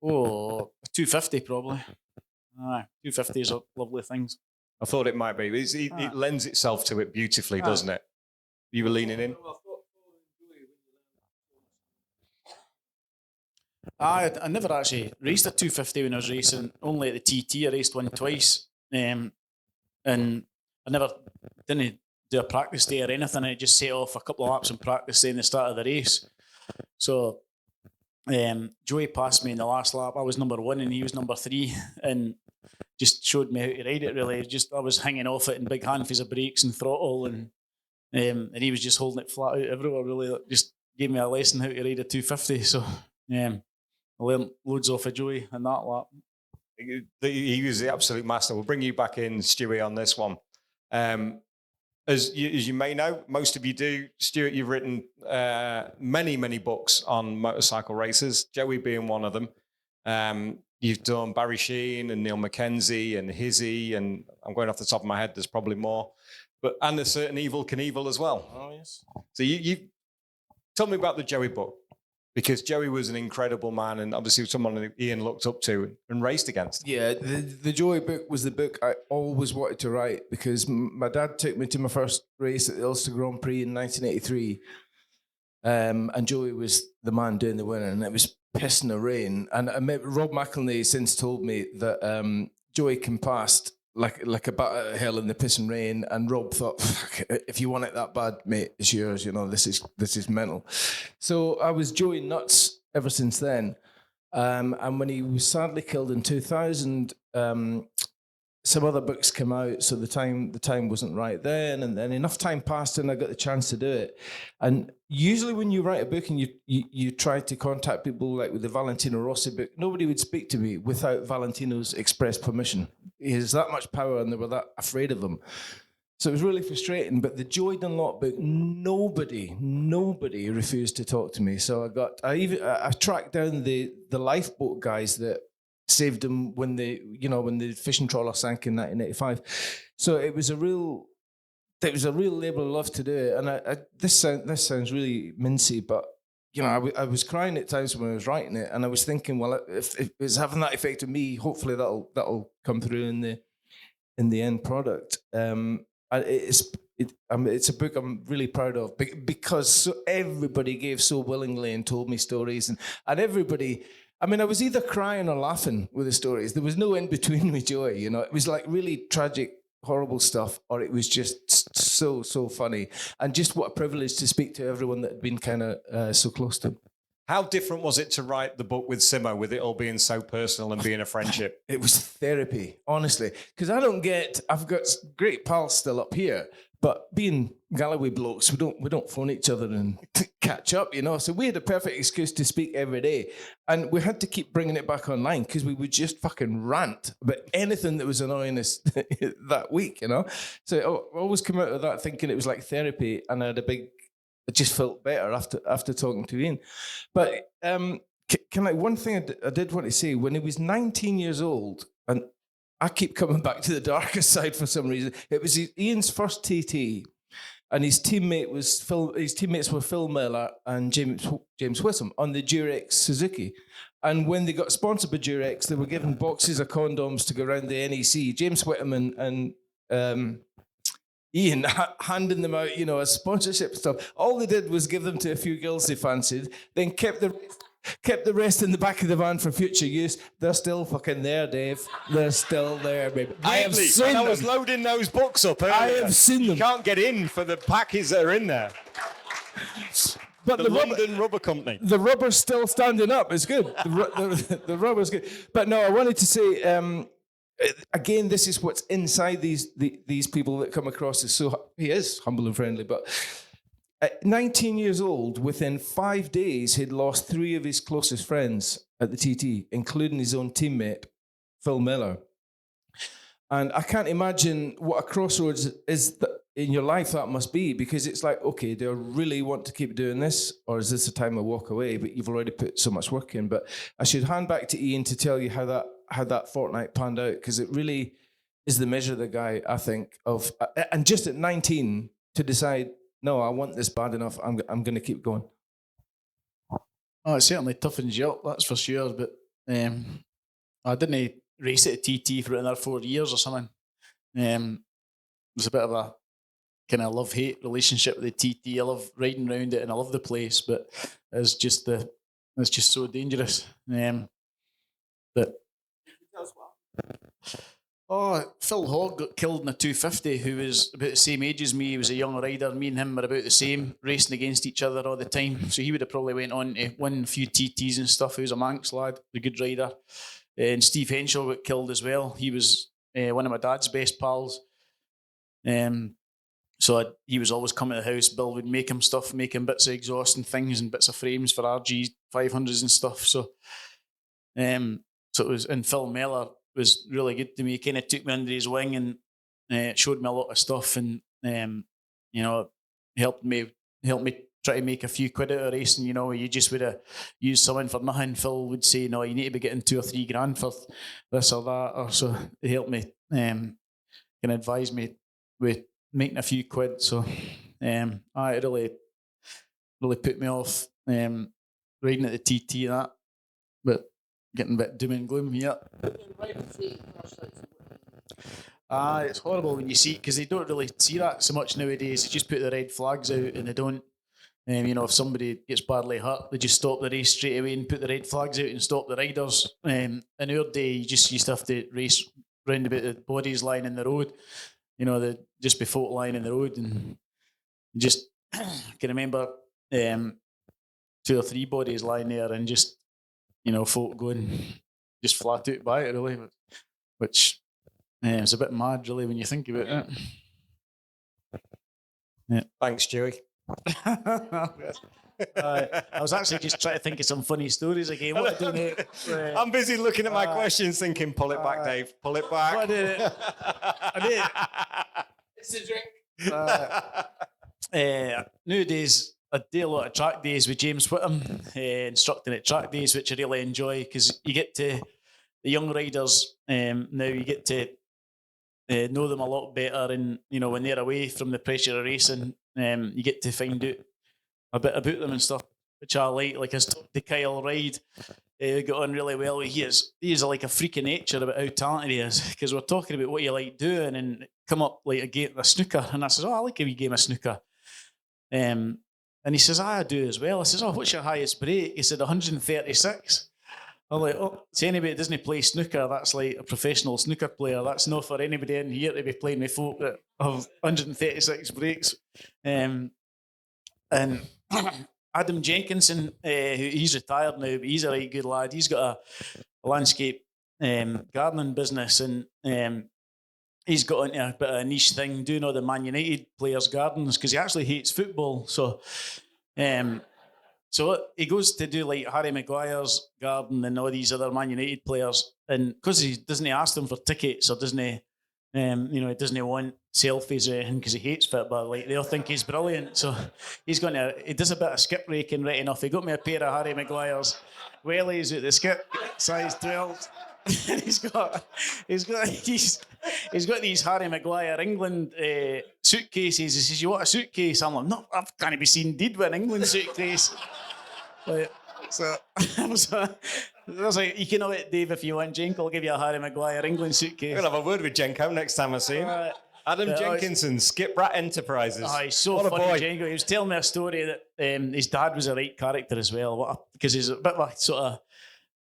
Oh, 250 probably. 250s are lovely things. I thought it might be. It lends itself to it beautifully, doesn't it? You were leaning in? I never actually raced a 250 when I was racing. Only at the TT, I raced one twice. And I didn't do a practice day or anything. I just set off a couple of laps in practice day in the start of the race. So Joey passed me in the last lap. I was number 1 and he was number 3. And just showed me how to ride it, really. I was hanging off it in big handfuls of brakes and throttle. And he was just holding it flat out everywhere, really. Just gave me a lesson how to ride a 250. So, I learned loads off of Joey in that lap. He was the absolute master. We'll bring you back in, Stewie, on this one. As you may know, most of you do, Stuart, you've written many, many books on motorcycle races, Joey being one of them. You've done Barry Sheene and Neil Mackenzie and Hizzy, and I'm going off the top of my head, there's probably more. And a certain Evel Knieval as well. Oh, yes. So you tell me about the Joey book. Because Joey was an incredible man and obviously someone that Ian looked up to and raced against. Yeah, the Joey book was the book I always wanted to write because my dad took me to my first race at the Ulster Grand Prix in 1983. And Joey was the man doing the winning, and it was pissing the rain. And Rob McElnay since told me that Joey can pass like a bat out of hell in the pissing rain, and Rob thought, if you want it that bad, mate, it's yours. This is mental. So I was Joey nuts ever since then. And when he was sadly killed in 2000, some other books came out, so the time wasn't right then, and then enough time passed and I got the chance to do it. And usually when you write a book and you try to contact people, like with the Valentino Rossi book, nobody would speak to me without Valentino's express permission. He has that much power and they were that afraid of him. So it was really frustrating. But the Joey Dunlop book, nobody refused to talk to me. So I tracked down the lifeboat guys that saved him when the fishing trawler sank in 1985. So it was a real labour of love to do it. And this sounds really mincy, but I was crying at times when I was writing it, and I was thinking, well, if it's having that effect on me, hopefully that'll come through in the end product. It's it's a book I'm really proud of because everybody gave so willingly and told me stories, and everybody. I mean, I was either crying or laughing with the stories. There was no in between with joy. You know, it was like really tragic, horrible stuff, or it was just so funny, and just what a privilege to speak to everyone that had been kind of so close to him. How different was it to write the book with Simmo, with it all being so personal and being a friendship? It was therapy, honestly, because I've got great pals still up here, but being Galloway blokes, we don't phone each other and catch up, you know. So we had a perfect excuse to speak every day, and we had to keep bringing it back online because we would just fucking rant about anything that was annoying us that week, you know. So I always come out of that thinking it was like therapy, and I just felt better after talking to Ian. But one thing I did want to say, when he was 19 years old, and I keep coming back to the darker side for some reason, it was Ian's first TT, and his teammates were Phil Miller and James Whittam on the Durex Suzuki. And when they got sponsored by Durex, they were given boxes of condoms to go around the NEC. James Whittam and Ian handing them out, you know, as sponsorship stuff. All they did was give them to a few girls they fancied, then kept the rest in the back of the van for future use. They're still fucking there, Dave. They're still there, baby. I have seen them. I was loading those books up earlier. I have seen them. You can't get in for the packets that are in there. But the London Rubber Company. The rubber's still standing up. It's good. The rubber's good. But no, I wanted to say... again, this is what's inside these people that come across as he is humble and friendly, but at 19 years old, within 5 days, he'd lost 3 of his closest friends at the TT, including his own teammate, Phil Miller. And I can't imagine what a crossroads is in your life that must be, because it's like, okay, do I really want to keep doing this, or is this a time I walk away? But you've already put so much work in. But I should hand back to Ian to tell you how that fortnight panned out, because it really is the measure of the guy, I think, of, and just at 19 to decide, no, I want this bad enough, I'm going to keep going. Oh, it certainly toughens you up, that's for sure. But I didn't race at a TT for another 4 years or something. It was a bit of a kind of love-hate relationship with the TT. I love riding around it and I love the place, but it's just so dangerous. But Phil Hogg got killed in a 250, who was about the same age as me. He was a young rider. Me and him were about the same, racing against each other all the time. So he would have probably went on to win a few TTs and stuff. He was a Manx lad, a good rider. And Steve Henshaw got killed as well. He was one of my dad's best pals. So he was always coming to the house. Bill would make him stuff, make him bits of exhaust and things and bits of frames for RG 500s and stuff. So it was, and Phil Miller was really good to me. He kind of took me under his wing and showed me a lot of stuff, and you know, helped me try to make a few quid out of racing. You know, you just would have used someone for nothing. Phil would say, no, you need to be getting 2 or 3 grand for this or that. Or so he helped me, can advise me with making a few quid. So it really put me off riding at the TT and that, but getting a bit doom and gloom, yeah. It's horrible when you see, because they don't really see that so much nowadays. They just put the red flags out and they don't, you know, if somebody gets badly hurt, they just stop the race straight away and put the red flags out and stop the riders. In our day, you just used to have to race round about the bodies lying in the road, you know, just before lying in the road, and just I can remember 2 or 3 bodies lying there and just, you know, folk going just flat out by it, really, which is a bit mad, really, when you think about it. Yeah. Thanks, Stewie. I was actually just trying to think of some funny stories again. What I do I'm busy looking at my questions, thinking, pull it back, Dave. Pull it back. I did. It's a drink. Nowadays, I do a lot of track days with James Whittam, instructing at track days, which I really enjoy, because you get to the young riders now. You get to know them a lot better, and you know, when they're away from the pressure of racing, you get to find out a bit about them and stuff, which I like. Like I talked to Kyle Ride We got on really well. He is like a freak of nature about how talented he is, because we're talking about what you like doing, and come up like a snooker, and I says, I like a wee game of snooker. And he says, I do as well. I says, what's your highest break? He said 136. I'm like, to anybody that doesn't play snooker, that's like a professional snooker player. That's not for anybody in here to be playing with folk that have 136 breaks. And Adam Jenkinson, he's retired now, but he's a right good lad. He's got a landscape gardening business, and he's got into a bit of a niche thing, doing all the Man United players' gardens, because he actually hates football. So he goes to do like Harry Maguire's garden and all these other Man United players, and because he doesn't ask them for tickets, or doesn't he doesn't want selfies or anything because he hates football. Like, they all think he's brilliant, so he does a bit of skip raking right enough. He got me a pair of Harry Maguire's wellies at the skip, size 12. And he's got these Harry Maguire England suitcases. He says, "You want a suitcase?" I'm like, "No, I can't be seen deed with an England suitcase." Like, so I was like, "You can have it, Dave, if you want. Jenko will give you a Harry Maguire England suitcase." I'm going to have a word with Jenko next time I see him. Adam Jenkinson, Skip Rat Enterprises. He's so what funny, Jenko. He was telling me a story that his dad was a right character as well, because he's a bit of a sort of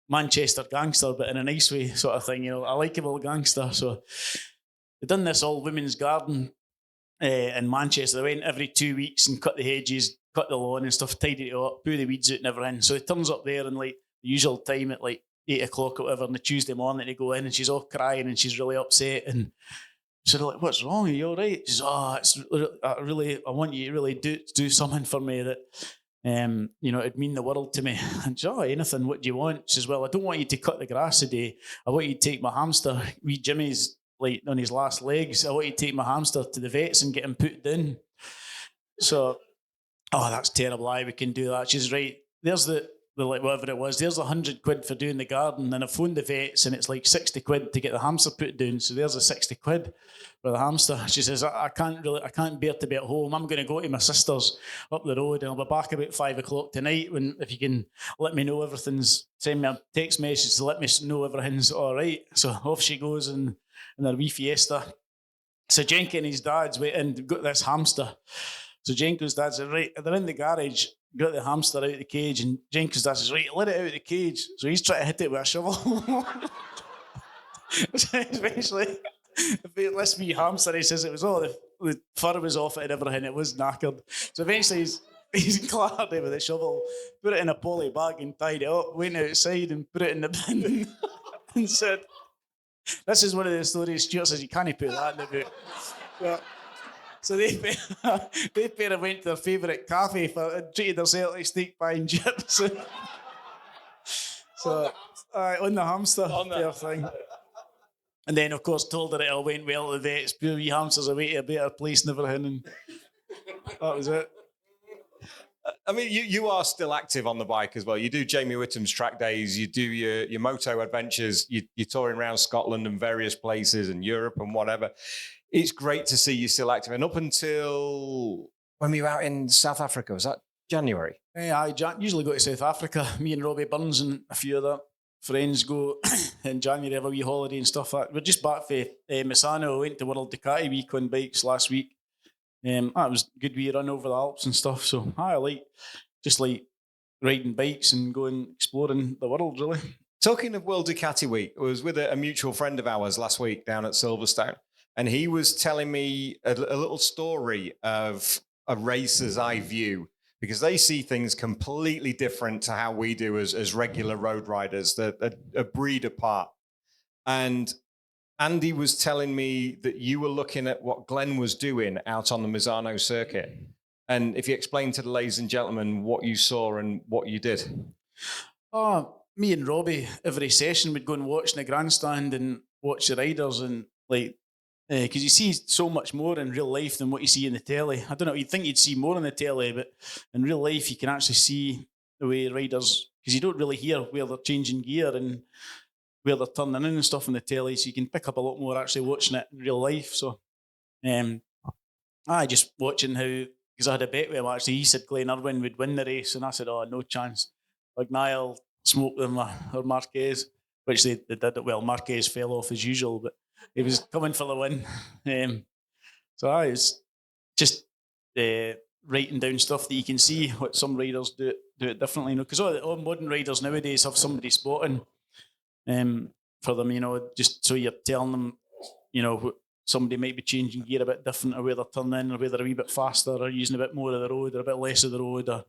Manchester gangster, but in a nice way sort of thing, a likeable gangster. So they done this all women's garden in Manchester. They went every 2 weeks and cut the hedges, cut the lawn and stuff, tidied it up, blew the weeds out and everything. So he turns up there in like the usual time at like 8 o'clock or whatever on the Tuesday morning to go in, and she's all crying and she's really upset. And so they're like, "What's wrong? Are you all right?" She's, I want you to really do something for me that it'd mean the world to me. And she's, anything, what do you want? She says, "Well, I don't want you to cut the grass today. I want you to take my hamster, wee Jimmy's like on his last legs. I want you to take my hamster to the vets and get him put down." So, that's terrible. We can do that. She's right. There's the like whatever it was. There's 100 quid for doing the garden, and I phoned the vets, and it's like 60 quid to get the hamster put down. So there's a 60 quid for the hamster. She says, I can't bear to be at home. I'm going to go to my sister's up the road, and I'll be back about 5 o'clock tonight. If you can let me know send me a text message to let me know everything's all right. So off she goes in her wee Fiesta. So Jenko and his dad's waiting, got this hamster. So Jenko's dad said, "Right," they're in the garage, got the hamster out of the cage, and Jenko's dad says, "Right, let it out of the cage." So he's trying to hit it with a shovel. So eventually, this wee hamster, he says it was all the fur was off it and everything, it was knackered. So eventually he's clattered it with a shovel, put it in a poly bag and tied it up, went outside and put it in the bin and said, "This is one of the stories." Stuart says, "You can't put that in the book." But, so they pair of went to their favourite cafe and treated themselves like steak pie and chips. So on the hamster thing. And then, of course, told her it all went well at the vets. Poor wee hamster's away to a better place and everything. And that was it. I mean, you are still active on the bike as well. You do Jamie Whittam's track days. You do your moto adventures. You're touring around Scotland and various places and Europe and whatever. It's great to see you still active. And up until when we were out in South Africa, was that January? Yeah, I usually go to South Africa. Me and Robbie Burns and a few other friends go in January, have a wee holiday and stuff like that. We're just back for Misano. We went to World Ducati Week on bikes last week. That was a good wee run over the Alps and stuff. So I like riding bikes and going exploring the world, really. Talking of World Ducati Week, I was with a mutual friend of ours last week down at Silverstone, and he was telling me a little story of a racer's eye view, because they see things completely different to how we do as regular road riders. They're a breed apart. And Andy was telling me that you were looking at what Glenn was doing out on the Misano circuit. And if you explain to the ladies and gentlemen what you saw and what you did. Me and Robbie, every session we'd go and watch in the grandstand and watch the riders, and because you see so much more in real life than what you see in the telly. I don't know, you'd think you'd see more on the telly, but in real life you can actually see the way riders, because you don't really hear where they're changing gear and where they're turning in and stuff on the telly, so you can pick up a lot more actually watching it in real life. So I just watching how, because I had a bet with him actually, he said Glenn Irwin would win the race, and I said, no chance. Like Niall smoke them or Marquez, which they did. Well, Marquez fell off as usual, but he was coming for the win. So I was just writing down stuff that you can see what some riders do it differently. Because all modern riders nowadays have somebody spotting for them, just so you're telling them, somebody might be changing gear a bit different, or where they're turning, or where they're a wee bit faster, or using a bit more of the road, or a bit less of the road. Or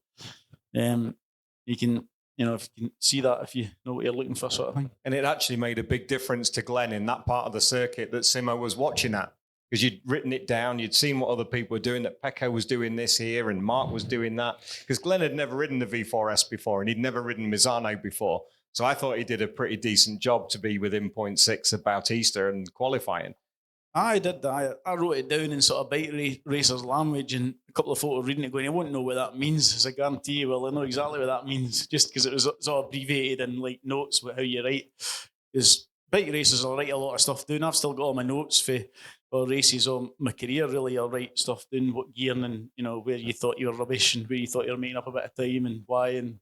you can, if you can see that, if you know what you're looking for, sort of thing. And it actually made a big difference to Glenn in that part of the circuit that Simmo was watching at. Because you'd written it down, you'd seen what other people were doing, that Pecco was doing this here and Mark was doing that. Because Glenn had never ridden the V4S before and he'd never ridden Misano before. So I thought he did a pretty decent job to be within 0.6 of Bautista and qualifying. I did that. I wrote it down in sort of bike racers language, and a couple of photos reading it going, I won't know what that means. As I guarantee you, well, I know exactly what that means, just because it's all abbreviated in like notes with how you write. Because bike racers, I'll write a lot of stuff down. I've still got all my notes for races on my career, really. I'll write stuff down, what gear and, where you thought you were rubbish and where you thought you were making up a bit of time and why, and,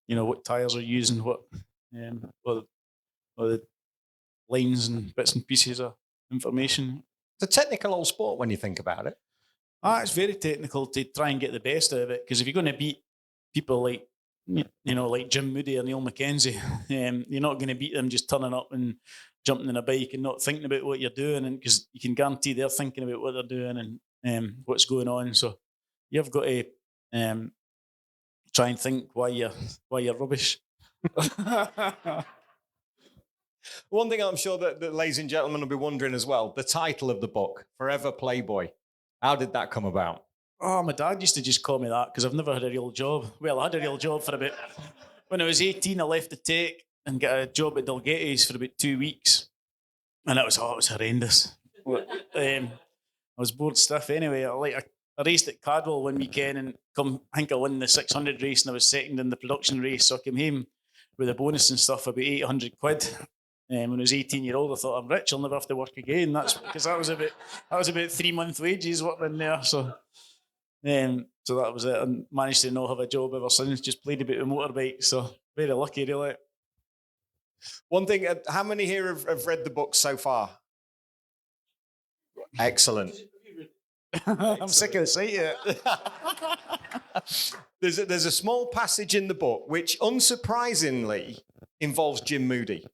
what tyres are using, what the lines and bits and pieces of information. It's a technical old sport when you think about it. It's very technical to try and get the best out of it, because if you're going to beat people like, like Jim Moody or Neil Mackenzie, you're not going to beat them just turning up and jumping in a bike and not thinking about what you're doing, and because you can guarantee they're thinking about what they're doing and what's going on. So you've got to try and think why you're rubbish. One thing I'm sure that ladies and gentlemen will be wondering as well, the title of the book, Forever Playboy. How did that come about? Oh, my dad used to just call me that because I've never had a real job. Well, I had a real job for about... When I was 18, I left the tech and got a job at Dalgetty's for about 2 weeks. And it was horrendous. I was bored stiff anyway. I raced at Cadwell one weekend and I think I won the 600 race and I was second in the production race. So I came home with a bonus and stuff, about 800 quid. When I was 18-year-old, I thought, I'm rich, I'll never have to work again. That's because that was about 3 month wages working there. So that was it. And managed to not have a job ever since. Just played a bit of motorbike. So very lucky, really. One thing, how many here have read the book so far? Excellent. I'm sick of the sight of it. There's a small passage in the book which, unsurprisingly, involves Jim Moody.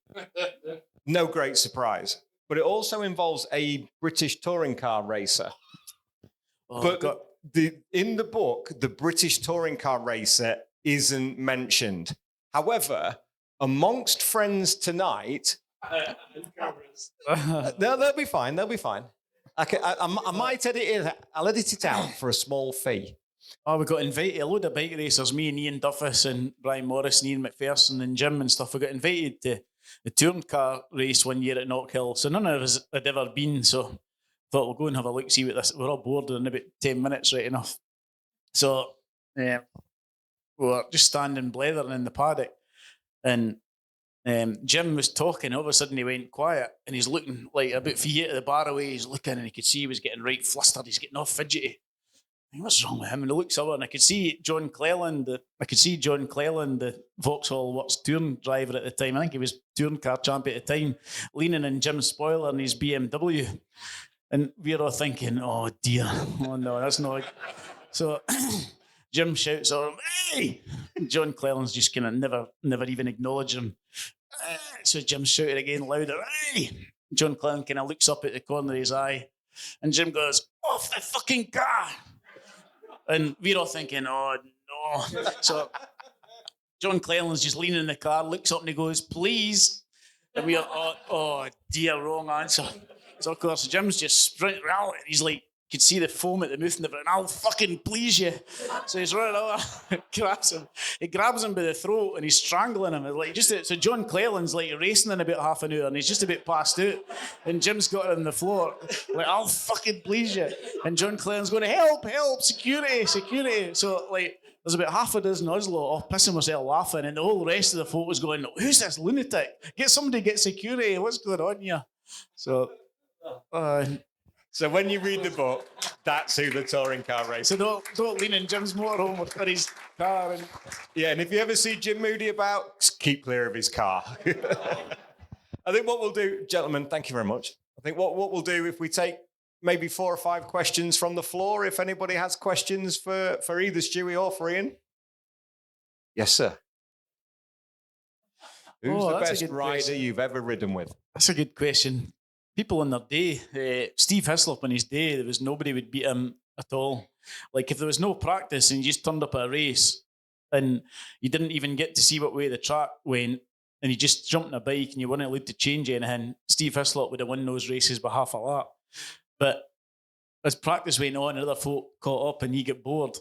No great surprise. But it also involves a British touring car racer. Oh, but in the book, the British touring car racer isn't mentioned. However, amongst friends tonight... they'll be fine. They'll be fine. I might edit it. I'll edit it out for a small fee. Oh, we got invited, a load of bike racers, me and Ian Duffus and Brian Morris and Ian McPherson and Jim and stuff. We got invited to the touring car race one year at Knockhill. So none of us had ever been, so thought we'll go and have a look, see what this... We're all bored in about 10 minutes, right enough. So we were just standing blethering in the paddock, and Jim was talking. All of a sudden he went quiet and he's looking like about 3 feet of the bar away. He's looking and he could see he was getting right flustered. He's getting all fidgety. What's wrong with him? And he looks over and I could see John Cleland, the Vauxhall Works touring driver at the time. I think he was touring car champ at the time, leaning in Jim's spoiler in his BMW. And we were all thinking, oh dear, oh no, that's not... So Jim shouts at him, hey! John Cleland's just kind of never even acknowledged him. So Jim shouted again louder, hey! John Cleland kind of looks up at the corner of his eye and Jim goes, off the fucking car! And we're all thinking, oh no. So John Cleland's just leaning in the car, looks up and he goes, please. And we are, oh dear, wrong answer. So of course Jim's just sprinting around and he's like, you could see the foam at the mouth and I'll fucking please you. So he's running over, grabs him. He grabs him by the throat and he's strangling him. So John Cleland's like racing in about half an hour and he's just a bit passed out. And Jim's got him on the floor, like, I'll fucking please you. And John Cleland's going, help, security. So there's about half a dozen Oslo all pissing myself laughing, and the whole rest of the folk was going, who's this lunatic? Get somebody, get security. What's going on here? So So when you read the book, that's who the touring car race. So don't lean in Jim's motorhome with his car. And... Yeah, and if you ever see Jim Moody about, just keep clear of his car. I think what we'll do, gentlemen, thank you very much. I think what we'll do, if we take maybe 4 or 5 questions from the floor, if anybody has questions for either Stewie or for Ian. Yes, sir. Who's the best rider you've ever ridden with? That's a good question. People in their day, Steve Hislop in his day, there was nobody would beat him at all. Like if there was no practice and you just turned up at a race and you didn't even get to see what way the track went and you just jumped on a bike and you weren't allowed to change anything, Steve Hislop would have won those races by half a lap. But as practice went on, other folk caught up and he got bored.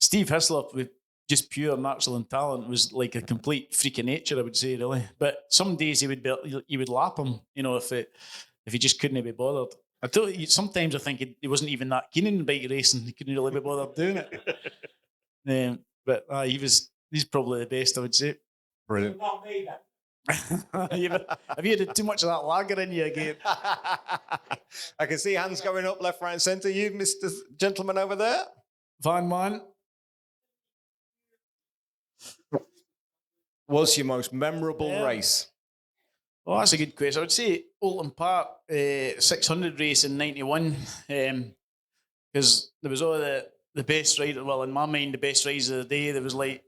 Steve Hislop with just pure natural and talent was like a complete freak of nature, I would say, really. But some days he would lap him, if he just couldn't be bothered. Sometimes I think he wasn't even that keen in bike racing. He couldn't really be bothered doing it. He's probably the best, I would say. Brilliant. Have you had too much of that lager in you again? I can see hands going up left, right, and centre. You, Mr. Gentleman over there. Van Man. What's your most memorable race? Oh, that's a good question. I would say Oulton Park 600 race in 91, because there was all the best riders. Well, in my mind, the best riders of the day. There was like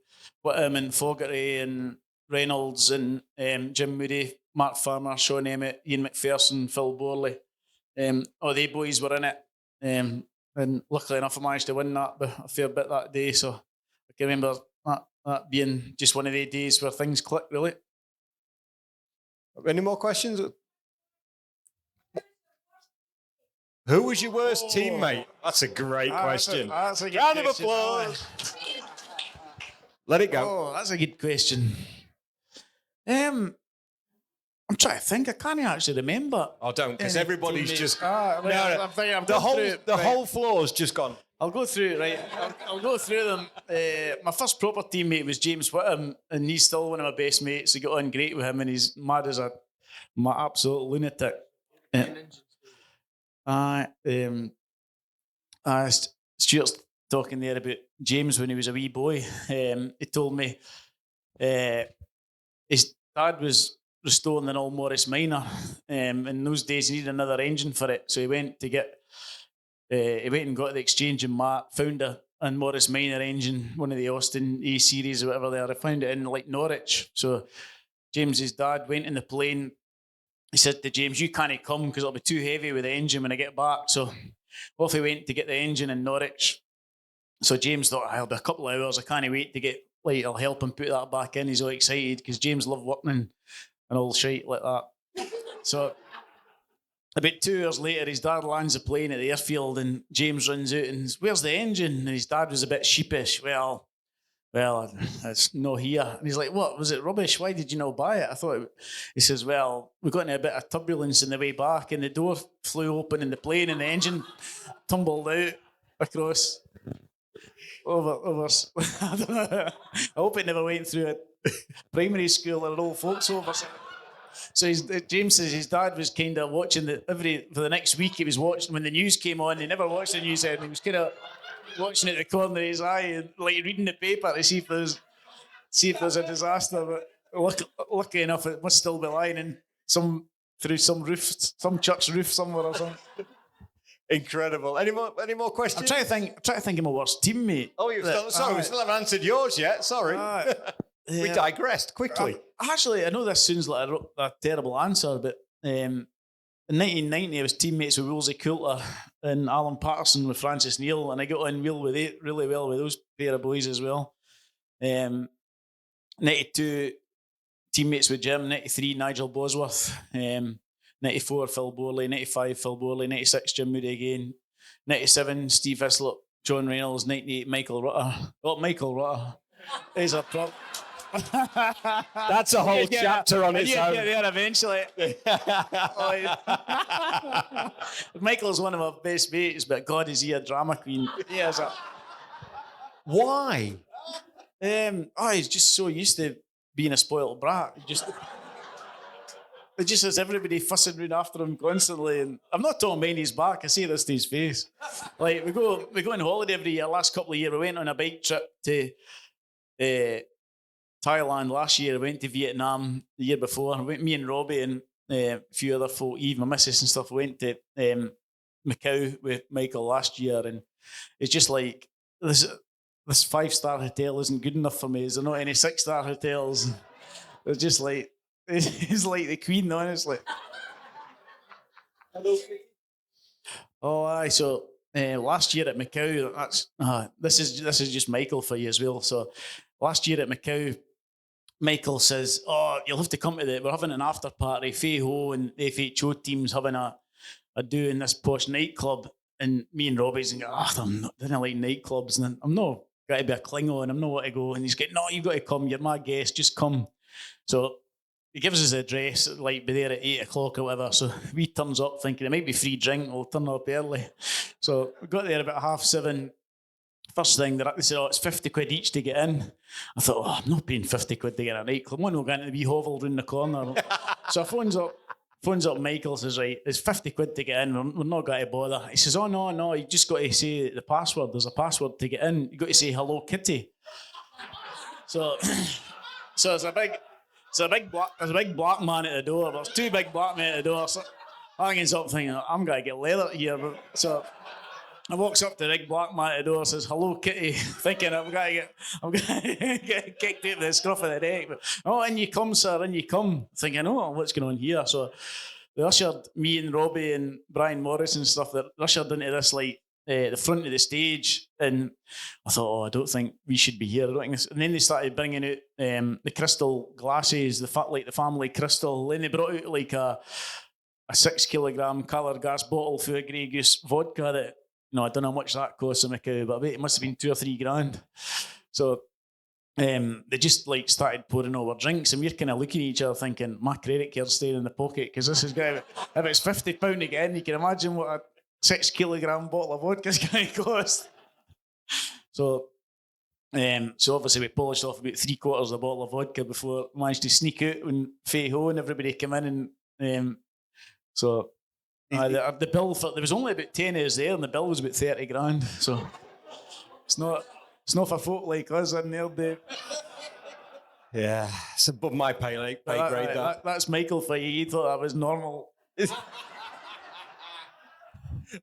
Whittam and Fogarty and Reynolds and Jim Moody, Mark Farmer, Sean Emmett, Ian McPherson, Phil Borley. All they boys were in it. And luckily enough, I managed to win that a fair bit that day. So I can remember that being just one of the days where things clicked, really. Any more questions? Who was your worst teammate? That's a great question. That's a good Round of question. applause. Let it go. Oh, that's a good question. I'm trying to think. I can't actually remember. Oh, don't, because everybody's just... The whole floor's just gone. I'll go through it, right? I'll go through them. My first proper teammate was James Whittam, and he's still one of my best mates. I got on great with him, and he's mad as my absolute lunatic. Stuart's talking there about James when he was a wee boy. He told me his dad was restoring an old Morris Minor. In those days, he needed another engine for it, so he went to get... he went and got the exchange in Matt, found a Morris Minor engine, one of the Austin A series or whatever they are. I found it in like Norwich. So James's dad went in the plane. He said to James, "You can't come because it'll be too heavy with the engine when I get back." So off he went to get the engine in Norwich. So James thought, "I'll be a couple of hours. I can't wait to get, like, I'll help him put that back in." He's all excited because James loved working and all shite like that. So about 2 hours later, his dad lands the plane at the airfield and James runs out and says, "Where's the engine?" And his dad was a bit sheepish. Well, it's not here. And he's like, "What? Was it rubbish? Why did you not buy it?" He says, "Well, we got into a bit of turbulence in the way back and the door flew open in the plane and the engine tumbled out across over. I don't know. I hope it never went through a primary school or an old folks home or something." So James says his dad was kind of watching for the next week. He was watching when the news came on. He never watched the news, and he was kind of watching it at the corner of his eye and like reading the paper to see if there's a disaster. But lucky enough, it must still be lying in through some roof, some church roof somewhere or something. Incredible. Any more questions? I'm trying to think of my worst teammate. Oh, we still haven't answered yours yet. Sorry. We digressed quickly. Actually, I know this sounds like a terrible answer, but in 1990, I was teammates with Wolsey Coulter and Alan Patterson with Francis Neal, and I got on really well with those pair of boys as well. 92, teammates with Jim. 93, Nigel Bosworth. 94, Phil Borley. 95, Phil Borley. 96, Jim Moody again. 97, Steve Hislop, John Reynolds. 98, Michael Rutter. Oh, Michael Rutter is a prop. That's a whole chapter on its own. Get there eventually. Michael's one of my best mates, but God, is he a drama queen? Yes. Why? He's just so used to being a spoiled brat. It just has everybody fussing round after him constantly. And I'm not talking behind his back, I say this to his face. Like, we go on holiday every year. Last couple of years, we went on a bike trip to Thailand last year. We went to Vietnam the year before. Me and Robbie and a few other folk, Eve, my missus and stuff, went to Macau with Michael last year. And it's just like, this 5-star hotel isn't good enough for me. Is there not any 6-star hotels? It's just like, it's like the Queen, honestly. Oh, aye. So last year at Macau, this is just Michael for you as well. So last year at Macau, Michael says, "Oh, you'll have to come to we're having an after party. Fei Ho and the FHO team's having a do in this posh nightclub." And me and Robbie's and I don't like nightclubs, and I'm not got to be a Klingon. I'm not want to go. And he's getting, "No, you've got to come. You're my guest. Just come." So he gives us the address, like, be there at 8 o'clock or whatever. So we turns up thinking it might be free drink. We'll turn up early. So we got there about 7:30. First thing, they said, "Oh, it's 50 quid each to get in." I thought, "Oh, I'm not paying 50 quid to get in a nightclub. I'm not going to the wee hovel round the corner." So I phones up Michael, says, "Right, it's 50 quid to get in. We're not going to bother." He says, "Oh, no, you just got to say the password. There's a password to get in. You got to say hello, Kitty." So there's a big black man at the door. There's 2 big black men at the door. So I ends up thinking, I'm going to get leather here. So I walks up to the big black man at the door, says, "Hello, Kitty," thinking I'm going to get kicked out of the scruff of the neck. But, "Oh, in you come, sir, in you come." Thinking, "Oh, what's going on here?" So they ushered me and Robbie and Brian Morris and stuff, they ushered into this, like, the front of the stage, and I thought, "Oh, I don't think we should be here. I don't think this." And then they started bringing out the crystal glasses, the family crystal. Then they brought out like a 6 kilogram colour gas bottle full of Grey Goose vodka that, I don't know how much that costs in Macau, but I bet it must have been 2 or 3 grand. So they just like started pouring over drinks, and we're kind of looking at each other thinking, my credit card's staying in the pocket, because this is going, if it's £50 to get in, you can imagine what a 6 kilogram bottle of vodka is going to cost. So obviously we polished off about 3/4 of the bottle of vodka before we managed to sneak out when Fei Ho and everybody came in, and the bill there was only about 10 of us there, and the bill was about 30 grand. So it's not for folk like us in there, Dave. Yeah, it's above my pay grade. That's Michael for you. You thought that was normal.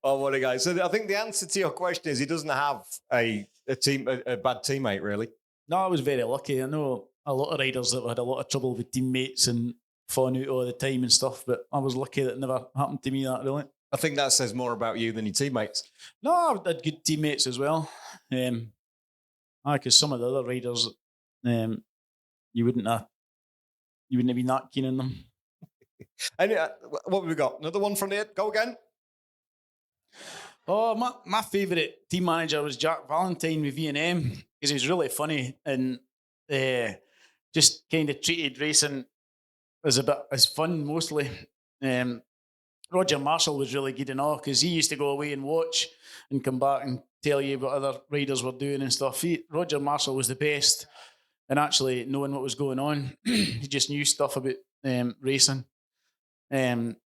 Oh, what a guy! So I think the answer to your question is he doesn't have a bad teammate, really. No, I was very lucky. I know a lot of riders that had a lot of trouble with teammates and falling out all the time and stuff, but I was lucky that it never happened to me, that really. I think that says more about you than your teammates. No, I had good teammates as well. Because some of the other riders, you wouldn't have been that keen on them. And what have we got? Another one from there? Go again. Oh, my favourite team manager was Jack Valentine with V&M, because he was really funny and just kind of treated racing as fun mostly. Roger Marshall was really good and all, because he used to go away and watch and come back and tell you what other riders were doing and stuff. Roger Marshall was the best in actually knowing what was going on. He just knew stuff about racing.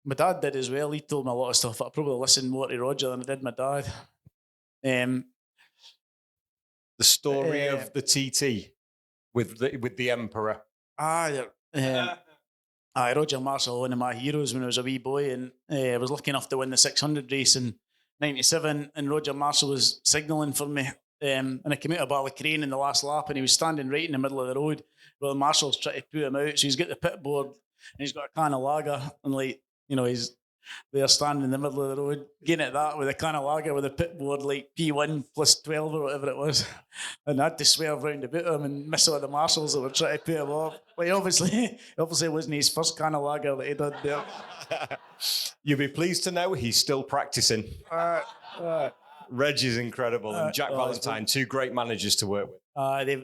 My dad did as well. He told me a lot of stuff. I probably listened more to Roger than I did my dad. The story of the TT with the Emperor. Roger Marshall, one of my heroes when I was a wee boy, and I was lucky enough to win the 600 race in '97, and Roger Marshall was signalling for me, and I came out of Ballycrane in the last lap, and he was standing right in the middle of the road. Well, the Marshall's trying to put him out, so he's got the pit board, and he's got a can of lager, and he's there standing in the middle of the road, getting at that with a can of lager with a pit board like P1 plus 12 or whatever it was. And I had to swerve round about him and miss all the marshals that were trying to put him off. But obviously wasn't his first can of lager that he did there. You'll be pleased to know he's still practicing. Reg is incredible, and Jack Valentine, 2 great managers to work with.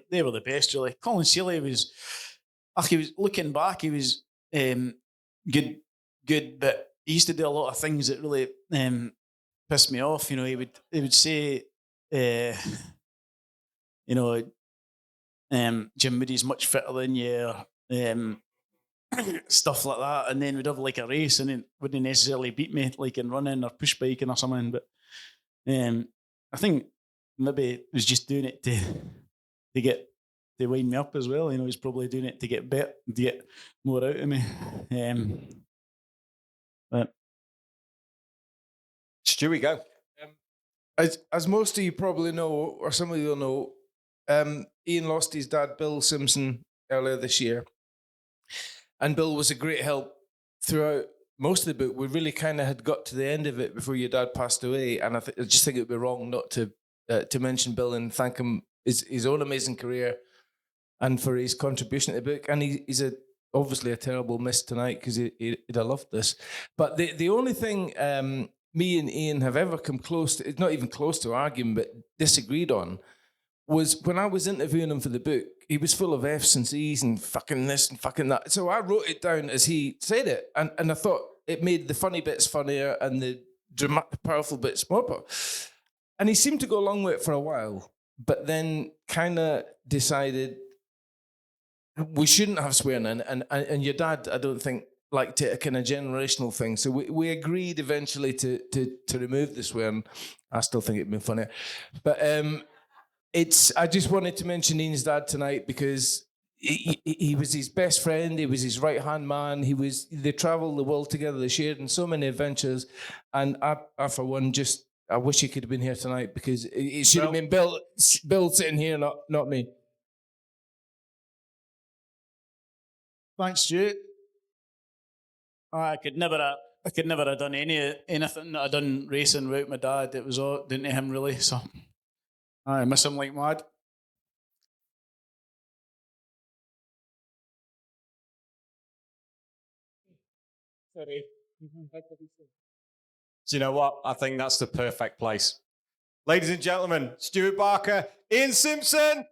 They were the best, really. Colin Seeley was looking back, he was good, but he used to do a lot of things that really pissed me off. He would say, Jim Moody's much fitter than you. stuff like that, and then we'd have like a race, and it wouldn't necessarily beat me like in running or push biking or something. But I think maybe it was just doing it to wind me up as well. You know, he's probably doing it to get better, to get more out of me. But Stewie, go. As most of you probably know, or some of you will know, Ian lost his dad, Bill Simpson, earlier this year. And Bill was a great help throughout most of the book. We really kind of had got to the end of it before your dad passed away. And I just think it would be wrong not to mention Bill and thank him his own amazing career and for his contribution to the book. And he's obviously a terrible miss tonight because he'd have loved this. But the only thing me and Ian have ever come close to, it's not even close to arguing, but disagreed on, was when I was interviewing him for the book, he was full of F's and C's and fucking this and fucking that. So I wrote it down as he said it. And I thought it made the funny bits funnier and the dramatic, powerful bits more powerful. And he seemed to go along with it for a while, but then kind of decided we shouldn't have swearing. And your dad, I don't think, liked it, a kind of generational thing. So we agreed eventually to remove the swearing. I still think it'd been funnier. But I just wanted to mention Ian's dad tonight because he was his best friend. He was his right-hand man. They travelled the world together. They shared in so many adventures. And I for one, I wish he could have been here tonight because it should have been Bill sitting here, not me. thanks, Stuart. I could never have done anything that I done racing without my dad. It was all down to him, really. So I miss him like mad. Sorry. Do you know what? I think that's the perfect place. Ladies and gentlemen, Stuart Barker, Ian Simpson.